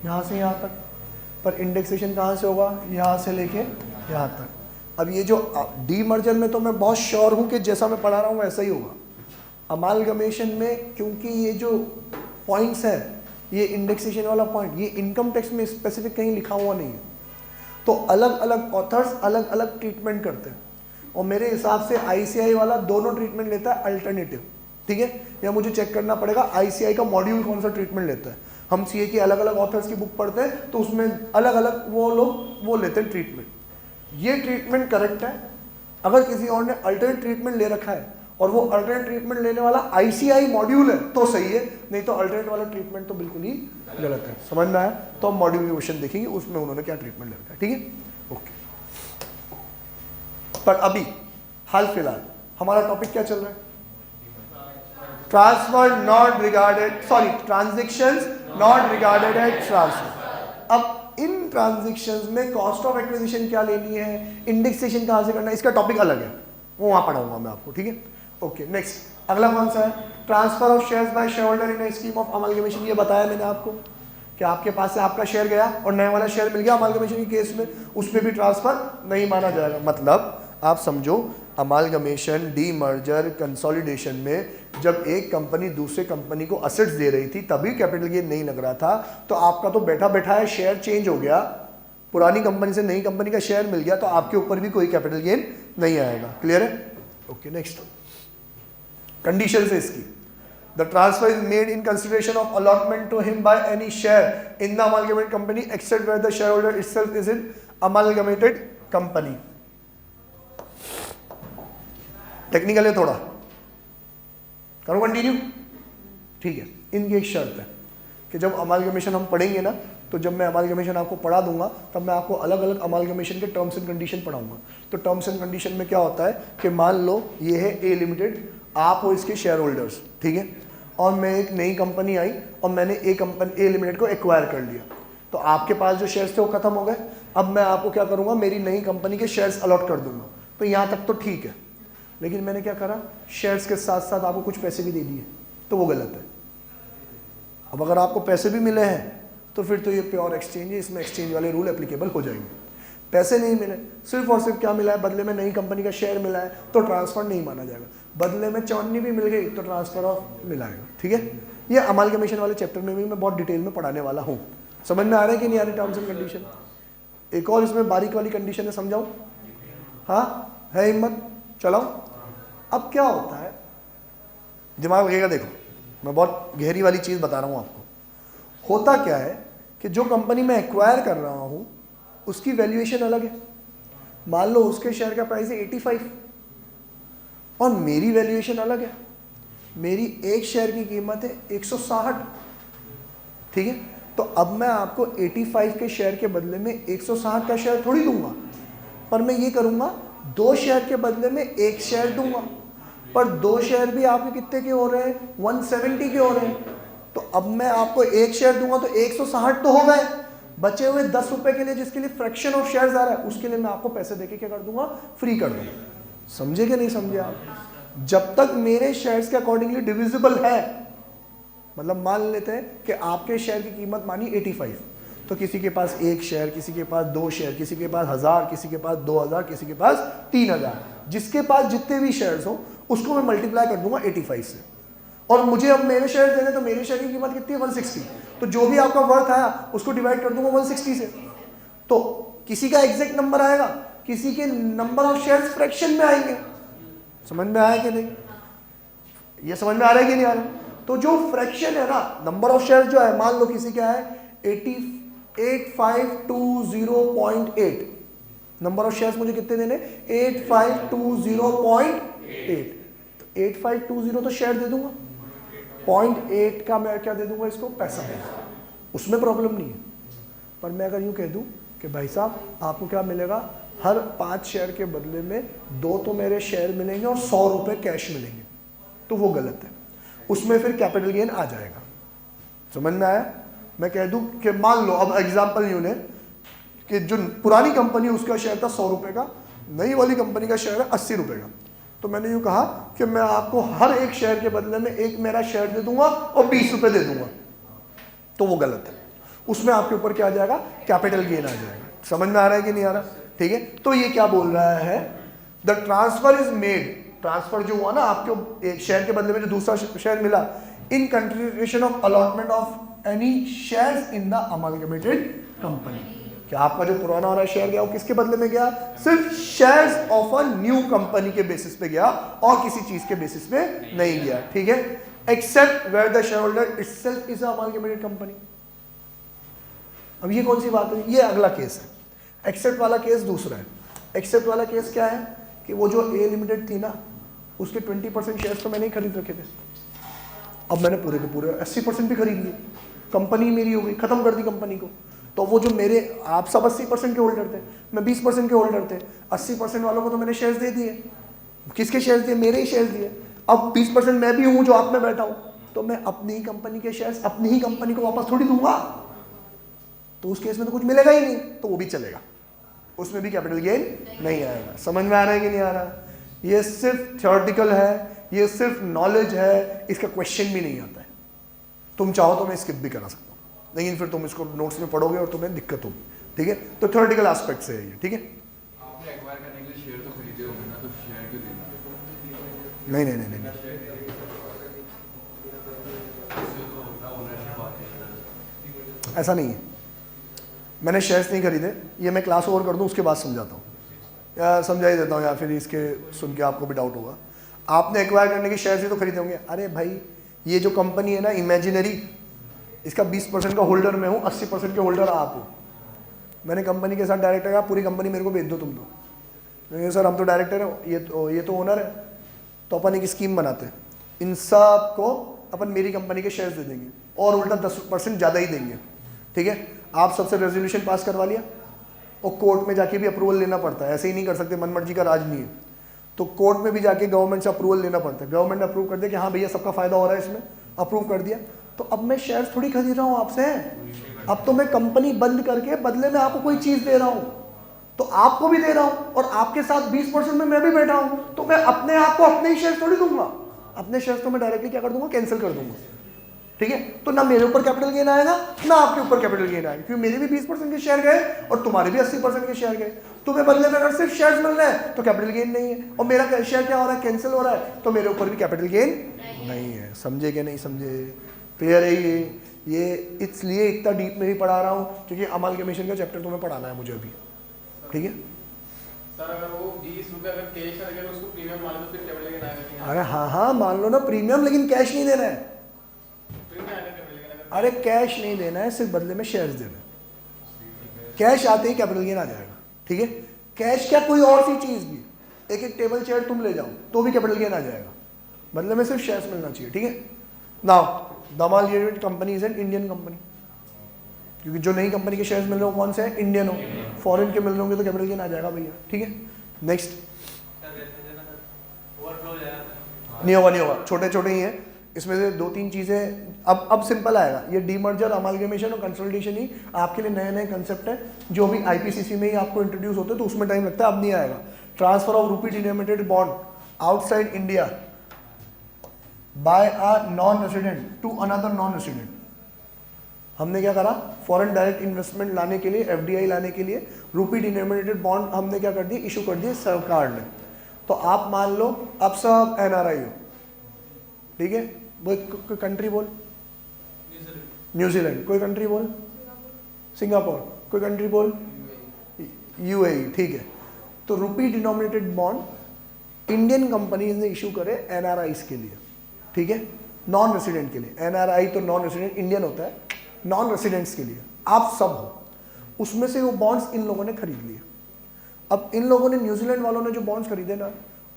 यहाँ से यहाँ तक। पर इंडेक्सेशन कहाँ से होगा? यहाँ से लेके यहाँ तक। अब ये जो डी मर्जर में तो मैं बहुत श्योर हूँ कि जैसा मैं पढ़ा रहा हूँ वैसा ही होगा। अमालगमेशन में क्योंकि ये जो पॉइंट्स हैं, ये इंडेक्सेशन वाला पॉइंट, ये इनकम टैक्स में स्पेसिफिक कहीं लिखा हुआ नहीं है, तो अलग अलग ऑथर्स अलग अलग ट्रीटमेंट करते हैं, और मेरे हिसाब से आईसीआई वाला दोनों ट्रीटमेंट लेता है अल्टरनेटिव। ठीक है, या मुझे चेक करना पड़ेगा आईसीआई का मॉड्यूल कौन सा ट्रीटमेंट लेता है। हम सीए की अलग अलग ऑथर्स की बुक पढ़ते हैं तो उसमें अलग अलग वो लोग वो लेते हैं ट्रीटमेंट। ये ट्रीटमेंट करेक्ट है। अगर किसी और ने अल्टरनेट ट्रीटमेंट ले रखा है और वो अल्टरनेट ट्रीटमेंट लेने वाला आईसीआई मॉड्यूल है तो सही है, नहीं तो अल्टरनेट वाला ट्रीटमेंट तो बिल्कुल ही गलत है। समझ में आया? तो हम मॉड्यूल के क्वेश्चन देखेंगे उसमें उन्होंने क्या ट्रीटमेंट ले रखा है। ठीक है, ओके। पर अभी हाल फिलहाल हमारा टॉपिक क्या चल रहा है? Transfer not regarded, sorry, transactions not regarded as transfer. अब इन ट्रांजैक्शंस में कॉस्ट ऑफ एक्विजिशन क्या लेनी है, इंडेक्सेशन कहां से करना है, इसका टॉपिक अलग है, वो वहां पढ़ाऊंगा मैं आपको। ठीक है, ओके। नेक्स्ट अगला कौन सा है? Transfer of shares by share holder in a scheme of amalgamation. ये बताया मैंने आपको कि आपके पास से आपका शेयर गया और नया वाला शेयर मिल गया अमालगमेशन के केस में, उसमें भी ट्रांसफर नहीं माना जाएगा। मतलब आप समझो, अमालगमेशन, डी मर्जर, कंसोलिडेशन में जब एक कंपनी दूसरे कंपनी को असेट्स दे रही थी तभी कैपिटल गेन नहीं लग रहा था, तो आपका तो बैठा बैठा है शेयर चेंज हो गया, पुरानी कंपनी से नई कंपनी का शेयर मिल गया, तो आपके ऊपर भी कोई कैपिटल गेन नहीं आएगा। क्लियर है? ओके। नेक्स्ट कंडीशन है इसकी, the transfer is made in consideration of allotment to him by any share in the amalgamated company except where the shareholder itself is in amalgamated company. Technical है थोड़ा, करो continue. ठीक है, इनकी एक शर्त है कि जब अमालगमेशन हम पढ़ेंगे ना, तो जब मैं अमालगमेशन आपको पढ़ा दूंगा तब मैं आपको अलग अलग अमालगमेशन के टर्म्स एंड कंडीशन पढ़ाऊंगा। तो टर्म्स एंड कंडीशन में क्या होता है कि मान लो ये है ए लिमिटेड, आप हो इसके शेयर होल्डर्स, ठीक है, और मैं एक नई कंपनी आई और मैंने ए लिमिटेड को एक्वायर कर लिया, तो आपके पास जो शेयर्स थे वो खत्म हो गए। अब मैं आपको क्या करूँगा, मेरी नई कंपनी के शेयर्स अलॉट कर दूंगा। तो यहाँ तक तो ठीक है, लेकिन मैंने क्या करा, शेयर्स के साथ साथ आपको कुछ पैसे भी दे दिए, तो वो गलत है। अब अगर आपको पैसे भी मिले हैं तो फिर तो ये प्योर एक्सचेंज है, इसमें एक्सचेंज वाले रूल एप्लीकेबल हो जाएंगे। पैसे नहीं मिले, सिर्फ और सिर्फ क्या मिला है, बदले में नई कंपनी का शेयर मिला है, तो ट्रांसफर नहीं माना जाएगा। बदले में चवन्नी भी मिल गई तो ट्रांसफर ऑफ मिलाएगा। ठीक है, ये अमालगमेशन वाले चैप्टर में भी मैं बहुत डिटेल में पढ़ाने वाला हूँ। समझ में आ रहा है कि नहीं आ रही टर्म्स एंड कंडीशन? एक और इसमें बारीक वाली कंडीशन है, समझाऊँ? हाँ है हिम्मत, चलाओ। अब क्या होता है, दिमाग लगेगा, देखो मैं बहुत गहरी वाली चीज़ बता रहा हूँ आपको। होता क्या है कि जो कंपनी मैं एक्वायर कर रहा हूँ उसकी वैल्यूएशन अलग है। मान लो उसके शेयर का प्राइस है 85 और मेरी वैल्यूएशन अलग है, मेरी एक शेयर की कीमत है 160। ठीक है, तो अब मैं आपको 85 के शेयर के बदले में 160 का शेयर थोड़ी दूंगा, पर मैं ये करूँगा 2 शेयर के बदले में 1 शेयर दूंगा। पर 2 शेयर भी आपके कितने के हो रहे हैं, 170 के हो रहे हैं। तो अब मैं आपको 1 शेयर दूंगा तो 160 तो हो गए, बचे हुए 10 रुपए के लिए जिसके लिए फ्रैक्शन ऑफ शेयर्स आ रहा है, उसके लिए मैं आपको पैसे देके क्या कर दूंगा, फ्री कर दूंगा। समझे कि नहीं समझे आप? जब तक मेरे शेयर्स के अकॉर्डिंगली डिविजिबल है, मतलब मान लेते हैं कि आपके शेयर की कीमत मानी 85, तो किसी के पास 1 शेयर, किसी के पास 2 शेयर, किसी के पास 1000, किसी के पास 2000, किसी के पास 3000, जिसके पास जितने भी शेयर्स हो उसको मैं मल्टीप्लाई कर दूंगा 85 से, और मुझे अब मेरे शेयर देने, तो मेरे शेयर की कीमत कितनी है, 160, तो जो भी आपका वर्थ आया उसको डिवाइड कर दूंगा 160 से। तो किसी का एग्जैक्ट नंबर आएगा, किसी के नंबर ऑफ शेयर्स फ्रैक्शन में आएंगे। समझ में आया कि नहीं? ये समझ में आ रहा है कि नहीं आ रहा? तो जो फ्रैक्शन है ना, नंबर ऑफ शेयर्स जो है, मान लो किसी क्या है 8520.8, नंबर ऑफ शेयर्स मुझे कितने देने 8520.8, तो 8520 तो शेयर दे दूंगा, 0.8 का मैं क्या दे दूंगा इसको, पैसा दे दूंगा, उसमें प्रॉब्लम नहीं है। पर मैं अगर यूँ कह दूँ कि भाई साहब आपको क्या मिलेगा, हर 5 शेयर के बदले में 2 तो मेरे शेयर मिलेंगे और 100 रुपये कैश मिलेंगे, तो वो गलत है, उसमें फिर कैपिटल गेन आ जाएगा। समझ में आया? मैं कह दूं कि मान लो, अब एग्जांपल यूं है कि जो पुरानी कंपनी उसका शेयर था 100 रुपये का, नई वाली कंपनी का शेयर है 80 रुपये का, तो मैंने यूं कहा कि मैं आपको हर एक शेयर के बदले में एक मेरा शेयर दे दूंगा और 20 रुपये दे दूंगा, तो वो गलत है, उसमें आपके ऊपर क्या आ जाएगा, कैपिटल गेन आ जाएगा। समझ में आ रहा है कि नहीं आ रहा? ठीक है, तो ये क्या बोल रहा है, the transfer is made, transfer जो हुआ ना आपको एक शेयर के बदले में जो दूसरा शेयर मिला, in consideration of allotment of any shares in the amalgamated company. क्या आपका जो पुराना वाला शेयर गया वो किसके बदले में गया, सिर्फ shares of a new company के बेसिस पे गया और किसी चीज के बेसिस पे नहीं गया। ठीक है, except where the shareholder itself is a amalgamated company. अब ये कौन सी बात है, ये अगला केस है, एक्सेप्ट वाला केस दूसरा है। एक्सेप्ट वाला केस क्या है कि वो जो ए लिमिटेड थी ना, उसके 20% शेयर्स तो मैंने ही खरीद रखे थे, अब मैंने पूरे के पूरे 80% भी खरीद लिए, कंपनी मेरी हो गई, खत्म कर दी कंपनी को। तो वो जो मेरे, आप सब 80% के होल्डर थे, मैं 20% के होल्डर थे, 80% वालों को तो मैंने शेयर्स दे दिए। किसके शेयर्स दिए, मेरे ही शेयर्स दिए। अब 20% मैं भी हूँ जो आप में बैठा हूँ, तो मैं अपनी ही कंपनी के शेयर्स अपनी ही कंपनी को वापस थोड़ी दूंगा, तो उस केस में तो कुछ मिलेगा ही नहीं, तो वो भी चलेगा, उसमें भी कैपिटल गेन नहीं आएगा। समझ में आ रहा है कि नहीं आ रहा? ये सिर्फ थ्योरेटिकल है, ये सिर्फ नॉलेज है, इसका क्वेश्चन भी नहीं आता है। तुम चाहो तो मैं स्किप भी करा सकता हूँ, लेकिन फिर तुम इसको नोट्स में पढ़ोगे और तुम्हें दिक्कत होगी। ठीक है, तो थ्योरेटिकल एस्पेक्ट से है ये। ठीक है, आपने एक्वायर करने के लिए शेयर तो खरीदे होंगे ना, तो शेयर क्यों देना? नहीं नहीं नहीं नहीं, ऐसा नहीं है, मैंने शेयर्स नहीं खरीदे, ये मैं क्लास ओवर कर दूं उसके बाद समझाता हूँ, या समझा ही देता हूँ, या फिर इसके सुन के आपको भी डाउट होगा। आपने एक्वायर करने के शेयर्स ही तो खरीदे होंगे। अरे भाई, ये जो कंपनी है ना इमेजिनरी, इसका 20% का होल्डर मैं हूँ, 80% के होल्डर आप हो। मैंने कंपनी के साथ डायरेक्टर कहा पूरी कंपनी मेरे को बेच दो तुम तो, नहीं सर हम तो डायरेक्टर हैं, ये तो ओनर है, तो अपन एक स्कीम बनाते हैं, इन सब को अपन मेरी कंपनी के शेयर्स दे देंगे और उल्टा 10% ज़्यादा ही देंगे। ठीक है, आप सबसे रेजोल्यूशन पास करवा लिया, और कोर्ट में जाके भी अप्रूवल लेना पड़ता है, ऐसे ही नहीं कर सकते, मनमर्जी का राज नहीं है, तो कोर्ट में भी जाके गवर्नमेंट से अप्रूवल लेना पड़ता है। गवर्नमेंट ने अप्रूव कर दिया कि हाँ भैया सबका फायदा हो रहा है इसमें, अप्रूव कर दिया, तो अब मैं शेयर्स थोड़ी खरीद रहा हूँ आपसे, अब तो मैं कंपनी बंद करके बदले में आपको कोई चीज़ दे रहा हूँ, तो आपको भी दे रहा हूँ और आपके साथ 20% में मैं भी बैठा हूँ, तो मैं अपने आप को अपने ही शेयर्स थोड़ी दूंगा, अपने शेयर्स तो मैं डायरेक्टली क्या कर दूंगा, कैंसिल कर दूंगा। ठीक है, तो ना मेरे ऊपर कैपिटल गेन आएगा ना आपके ऊपर कैपिटल गेन आएगा, क्योंकि मेरे भी 20% के शेयर गए और तुम्हारे भी 80% के शेयर गए। तुम्हें बदले में अगर सिर्फ शेयर्स मिल रहे हैं तो कैपिटल गेन नहीं है, और मेरा शेयर क्या हो रहा है, कैंसिल हो रहा है, तो मेरे ऊपर भी कैपिटल गेन नहीं है। समझे कि नहीं समझे? क्लियर है ये इसलिए इतना डीप में भी पढ़ा रहा हूँ क्योंकि अमालगमेशन का चैप्टर तुम्हें पढ़ाना है मुझे अभी। ठीक है सर, अगर वो 20 रुपये अगर कैश रहेगा तो उसको प्रीमियम मान लो, फिर कैपिटल गेन आएगा? अरे हाँ मान लो ना प्रीमियम, लेकिन कैश नहीं देना है। अरे कैश नहीं देना है, सिर्फ बदले में शेयर्स देना है। कैश आते ही कैपिटल गेन आ जाएगा। ठीक है, कैश क्या कोई और सी चीज भी, एक टेबल चेयर तुम ले जाओ तो भी कैपिटल गेन आ जाएगा, बदले में सिर्फ शेयर्स मिलना चाहिए। ठीक है, now the amalgamated company is an Indian company, क्योंकि जो नई कंपनी के शेयर्स मिल रहे हो कौन से हैं, इंडियन हो, फॉरेन के मिल रहे होंगे तो कैपिटल गेन आ जाएगा भैया। ठीक है, नेक्स्ट नहीं होगा, छोटे छोटे ही हैं, इसमें से 2-3 चीज़ें अब सिंपल आएगा। ये डीमर्जर, अमालगमेशन और कंसोलिडेशन ही आपके लिए नए नए कंसेप्ट है, जो भी आईपीसीसी में ही आपको इंट्रोड्यूस होते हैं, तो उसमें टाइम लगता है, अब नहीं आएगा। Transfer of rupee denominated bond outside India by a non resident to another non resident. हमने क्या करा, फॉरेन डायरेक्ट इन्वेस्टमेंट लाने के लिए, एफडीआई लाने के लिए रूपी डिनोमिनेटेड बॉन्ड हमने क्या कर दिए, इशू कर दिए सरकार ने। तो आप मान लो अब सब एनआरआई हो, ठीक है, कोई कंट्री बोल, न्यूजीलैंड, कोई कंट्री बोल, सिंगापुर, कोई कंट्री बोल, यूएई, ठीक है। तो रुपी डिनोमिनेटेड बॉन्ड इंडियन कंपनीज ने इशू करे एनआरआईज के लिए, ठीक है, नॉन रेसिडेंट के लिए। एनआरआई तो नॉन रेसिडेंट इंडियन होता है, नॉन रेसिडेंट्स के लिए आप सब हो, उसमें से वो बॉन्ड्स इन लोगों ने खरीद लिए। अब इन लोगों ने, न्यूजीलैंड वालों ने जो बॉन्ड्स खरीदे ना,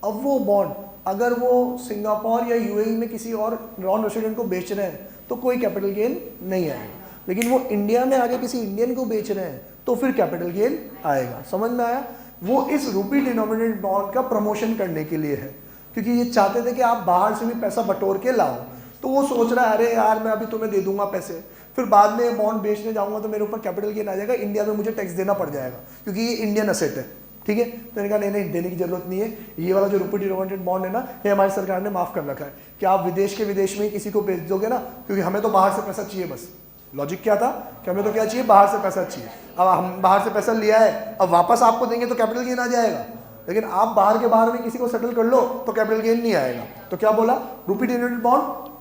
अब वो बॉन्ड अगर वो सिंगापुर या यूएई में किसी और नॉन रेसिडेंट को बेच रहे हैं तो कोई कैपिटल गेन नहीं आएगा, लेकिन वो इंडिया में आगे किसी इंडियन को बेच रहे हैं तो फिर कैपिटल गेन आएगा। समझ में आया? वो इस रुपी डिनोमिनेटेड बॉन्ड का प्रमोशन करने के लिए है, क्योंकि ये चाहते थे कि आप बाहर से भी पैसा बटोर के लाओ। तो वो सोच रहा है अरे यार मैं अभी तुम्हें दे दूंगा पैसे, फिर बाद में बॉन्ड बेचने जाऊंगा तो मेरे ऊपर कैपिटल गेन आ जाएगा, इंडिया में मुझे टैक्स देना पड़ जाएगा क्योंकि ये इंडियन असेट है, ठीक है। तो मैंने कहा नहीं देने की जरूरत नहीं है, ये वाला जो रुपी डिनोमिनेटेड बॉन्ड है ना, ये हमारी सरकार ने माफ कर रखा है कि आप विदेश में ही किसी को बेच दोगे ना, क्योंकि हमें तो बाहर से पैसा चाहिए। बस लॉजिक क्या था कि हमें तो क्या चाहिए, बाहर से पैसा चाहिए। अब हम बाहर से पैसा लिया है, अब वापस आपको देंगे तो कैपिटल गेन आ जाएगा, लेकिन आप बाहर के बाहर में किसी को सेटल कर लो तो कैपिटल गेन नहीं आएगा। तो क्या बोला, रुपी डिनोमिनेटेड बॉन्ड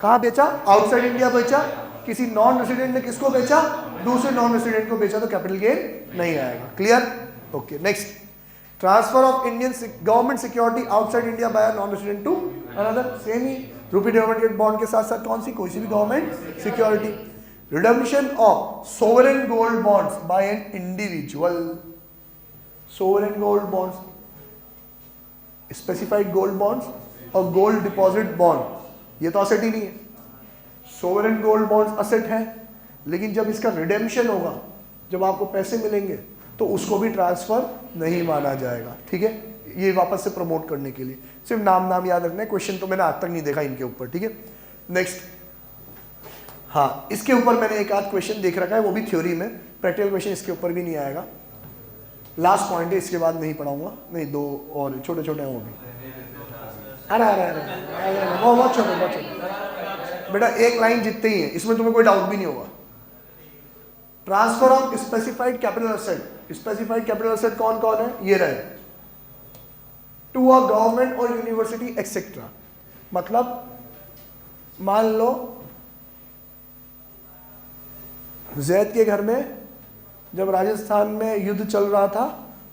कहाँ बेचा, आउटसाइड इंडिया बेचा, किसी नॉन रेसिडेंट ने किसको बेचा, दूसरे नॉन रेसिडेंट को बेचा, तो कैपिटल गेन नहीं आएगा। Clear? Okay, next, transfer of Indian government security outside India by non resident to another, same ही रुपी डिनोमिनेटेड बॉन्ड के साथ साथ कौन सी, कोई सी भी government security. Redemption of sovereign gold bonds by an individual, sovereign gold bonds, specified gold bonds और गोल्ड डिपॉजिट बॉन्ड, ये तो असेट ही नहीं है। सोवरेन गोल्ड बॉन्ड्स असेट है, लेकिन जब इसका रिडेम्पशन होगा, जब आपको पैसे मिलेंगे तो उसको भी ट्रांसफर नहीं माना जाएगा, ठीक है। ये वापस से प्रमोट करने के लिए, सिर्फ नाम याद रखना है, क्वेश्चन तो मैंने आज तक नहीं देखा इनके ऊपर, ठीक है। नेक्स्ट, हाँ इसके ऊपर मैंने एक आध क्वेश्चन देख रखा है, वो भी थ्योरी में, प्रैक्टिकल क्वेश्चन इसके ऊपर भी नहीं आएगा। लास्ट पॉइंट है, इसके बाद नहीं पढ़ाऊंगा, नहीं दो और छोटे छोटे हैं वो भी। अरे बहुत छोटे बेटा, एक लाइन जितते ही है, इसमें तुम्हें कोई डाउट भी नहीं होगा। Transfer of specified capital asset, specified capital asset कौन कौन है, ये रहे, टू अ गवर्नमेंट और यूनिवर्सिटी एक्सेट्रा। मतलब मान लो जैद के घर में जब राजस्थान में युद्ध चल रहा था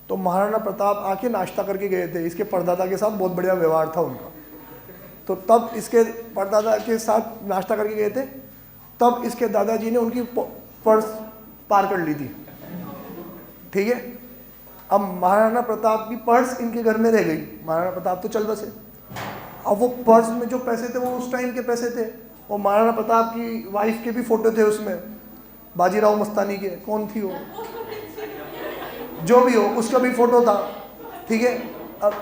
तो महाराणा प्रताप आके नाश्ता करके गए थे, इसके परदादा के साथ बहुत बढ़िया व्यवहार था उनका, तो तब इसके परदादा के साथ नाश्ता करके गए थे, तब इसके दादाजी ने उनकी पर्स पार कर ली थी, ठीक है। अब महाराणा प्रताप की पर्स इनके घर में रह गई, महाराणा प्रताप तो चल बसे, अब वो पर्स में जो पैसे थे वो उस टाइम के पैसे थे, और महाराणा प्रताप की वाइफ के भी फोटो थे उसमें, बाजीराव मस्तानी के, कौन थी वो, जो भी हो उसका भी फोटो था, ठीक है। अब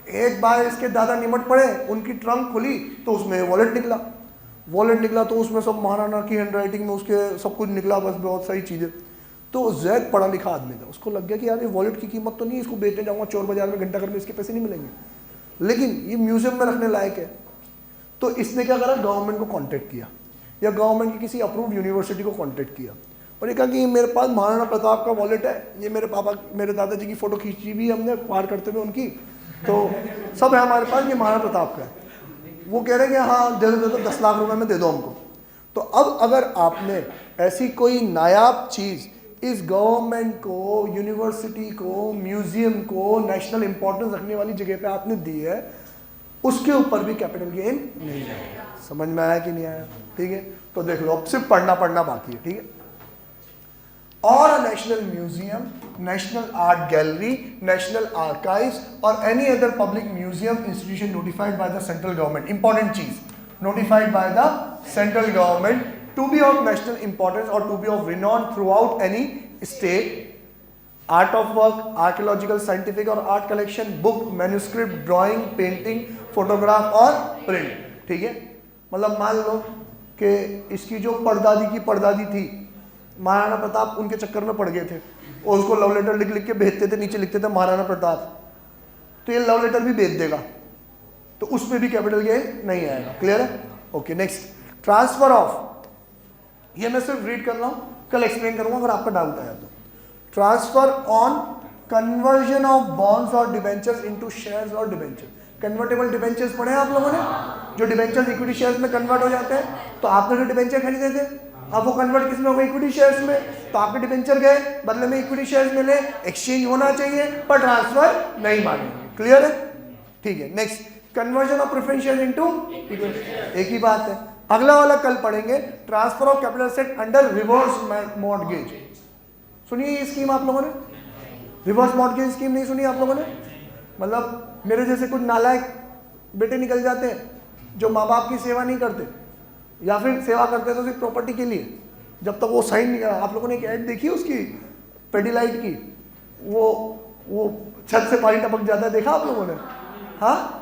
एक बार इसके दादा निमट पड़े, उनकी ट्रंक खुली तो उसमें वॉलेट निकला तो उसमें सब महाराणा की हैंडराइटिंग में उसके सब कुछ निकला, बस बहुत सारी चीज़ें। तो जैद पढ़ा लिखा आदमी था, उसको लग गया कि यार ये वॉलेट की कीमत तो नहीं, इसको बेचने जाऊँगा चोर बाजार में घंटा घर में, इसके पैसे नहीं मिलेंगे, लेकिन ये म्यूजियम में रखने लायक है। तो इसने क्या करा, गवर्नमेंट को कॉन्टेक्ट किया या गवर्नमेंट की किसी अप्रूव्ड यूनिवर्सिटी को कॉन्टेक्ट किया और ये कहा कि मेरे पास महाराणा प्रताप का वॉलेट है, ये मेरे दादाजी की फ़ोटो खींची भी हमने पार करते हुए उनकी, तो सब है हमारे पास, ये महाराणा प्रताप का है। वो कह रहे हैं कि हाँ दे दो 10 लाख रुपए में दे दो हमको। तो अब अगर आपने ऐसी कोई नायाब चीज़ इस गवर्नमेंट को, यूनिवर्सिटी को, म्यूजियम को, नेशनल इंपॉर्टेंस रखने वाली जगह पे आपने दी है, उसके ऊपर भी कैपिटल गेन नहीं है। समझ में आया कि नहीं आया? ठीक है, तो देख लो, अब सिर्फ पढ़ना बाकी है, ठीक है। और a national museum, national art gallery, national archives or any other public museum institution notified by the central government, important चीज, notified by the central government to be of national importance or to be of renown throughout any state, art of work, archaeological, scientific or art collection, book, manuscript, drawing, painting, photograph और print, ठीक है। मतलब मान लो कि इसकी जो परदादी की परदादी थी, महाराणा प्रताप उनके चक्कर में पड़ गए थे और उसको लव लेटर लिख के भेजते थे, नीचे लिखते थे महाराणा प्रताप, तो ये लव लेटर भी भेज देगा, तो उसमें भी कैपिटल गेन नहीं आएगा। क्लियर है? ओके, नेक्स्ट, ट्रांसफर ऑफ, ये मैं सिर्फ रीड कर रहा हूं, कल एक्सप्लेन करूंगा अगर आपका डाउट आया तो। Transfer on conversion of bonds और डिबेंचर्स इनटू शेयर्स और डिबेंचर। कन्वर्टेबल डिबेंचर्स पढ़े आप लोगों ने, जो डिबेंचर्स इक्विटी शेयर्स में कन्वर्ट हो जाते हैं, तो आपने जो डिबेंचर खरीदे थे अब वो कन्वर्ट किसमें होगा, इक्विटी शेयर्स में। तो आपके डिबेंचर गए, बदले में इक्विटी शेयर्स मिले, एक्सचेंज होना चाहिए पर ट्रांसफर नहीं मानेंगे। क्लियर है? ठीक है। Next, conversion of preference share into equity, एक ही बात है। अगला वाला कल पढ़ेंगे, transfer of capital asset under reverse mortgage. सुनिए ये स्कीम आप लोगों ने, रिवर्स मॉर्टगेज स्कीम नहीं सुनी आप लोगों ने? मतलब मेरे जैसे कुछ नालायक बेटे निकल जाते हैं जो माँ बाप की सेवा नहीं करते, या फिर सेवा करते तो सिर्फ प्रॉपर्टी के लिए, जब तक वो साइन नहीं करा। आप लोगों ने एक ऐड देखी उसकी पेडिलाइट की, वो छत से पानी टपक जाता है, देखा आप लोगों ने? हाँ,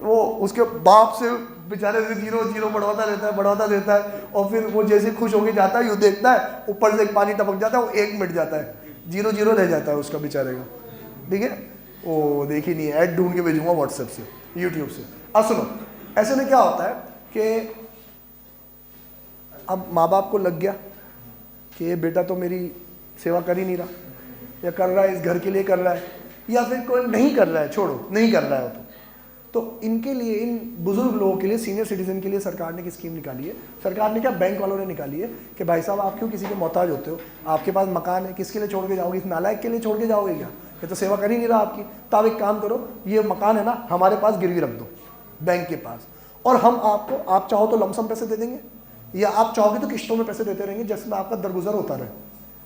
वो उसके बाप से बेचारे से 0 बढ़वाता देता है और फिर वो जैसे खुश होके जाता है, यूँ देखता है ऊपर से एक पानी टपक जाता है, वो 1 मिट जाता है, 0 रह जाता है उसका बेचारे का। ठीक है, वो देखी नहीं, ऐड ढूंढ के भेजूंगा व्हाट्सएप से, यूट्यूब से। अब सुनो, ऐसे में क्या होता है कि अब माँ बाप को लग गया कि ये बेटा तो मेरी सेवा कर ही नहीं रहा, या कर रहा है इस घर के लिए कर रहा है, या फिर कोई नहीं कर रहा है, छोड़ो नहीं कर रहा है तो इनके लिए, इन बुजुर्ग लोगों के लिए, सीनियर सिटीजन के लिए सरकार ने एक स्कीम निकाली है। सरकार ने क्या, बैंक वालों ने निकाली है कि भाई साहब आप क्यों किसी के मोहताज होते हो, आपके पास मकान है, किसके लिए छोड़ के जाओगे, इस नालायक के लिए छोड़ के जाओगे क्या, ये तो सेवा कर ही नहीं रहा आपकी। तो आप एक काम करो, ये मकान है ना हमारे पास गिरवी रख दो बैंक के पास, और हम आपको, आप चाहो तो लमसम पैसे दे देंगे, या आप चाहोगे तो किस्तों में पैसे देते रहेंगे, जिसमें आपका दरगुजर होता रहे।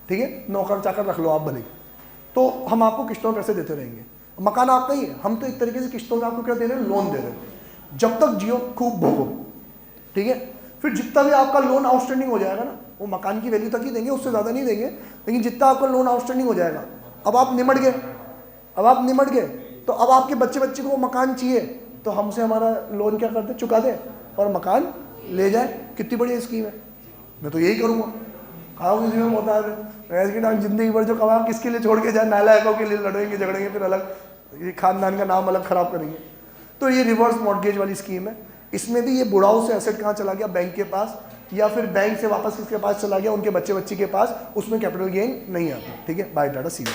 ठीक है, नौकर चाकर रख लो आप भले, तो हम आपको किस्तों में पैसे देते रहेंगे। मकान आपका ही है, हम तो एक तरीके से किस्तों में आपको क्या दे रहे हैं, लोन दे रहे हैं, जब तक जियो खूब भोगो। ठीक है, फिर जितना भी आपका लोन आउटस्टैंडिंग हो जाएगा ना, वो मकान की वैल्यू तक ही देंगे, उससे ज़्यादा नहीं देंगे, लेकिन जितना आपका लोन आउटस्टैंडिंग हो जाएगा, अब आप निमट गए, तो अब आपके बच्चे को वो मकान चाहिए, तो हमसे हमारा लोन क्या करते, चुका दे और मकान ले जाए। कितनी बड़ी स्कीम है, मैं तो यही करूँगा। खाओ किसी में मोहताज है, ऐसे नाम जिंदगी भर जो कमा किसके लिए छोड़ के जाए, नालायकों के लिए लड़ेंगे झगड़ेंगे, फिर अलग ये खानदान का नाम अलग खराब करेंगे। तो ये रिवर्स मॉर्टगेज वाली स्कीम है। इसमें भी ये बुढ़ाओं से एसेट कहाँ चला गया, बैंक के पास, या फिर बैंक से वापस किसके पास चला गया, उनके बच्चे के पास, उसमें कैपिटल गेन नहीं आता। ठीक है, बाय टाटा, सी यू।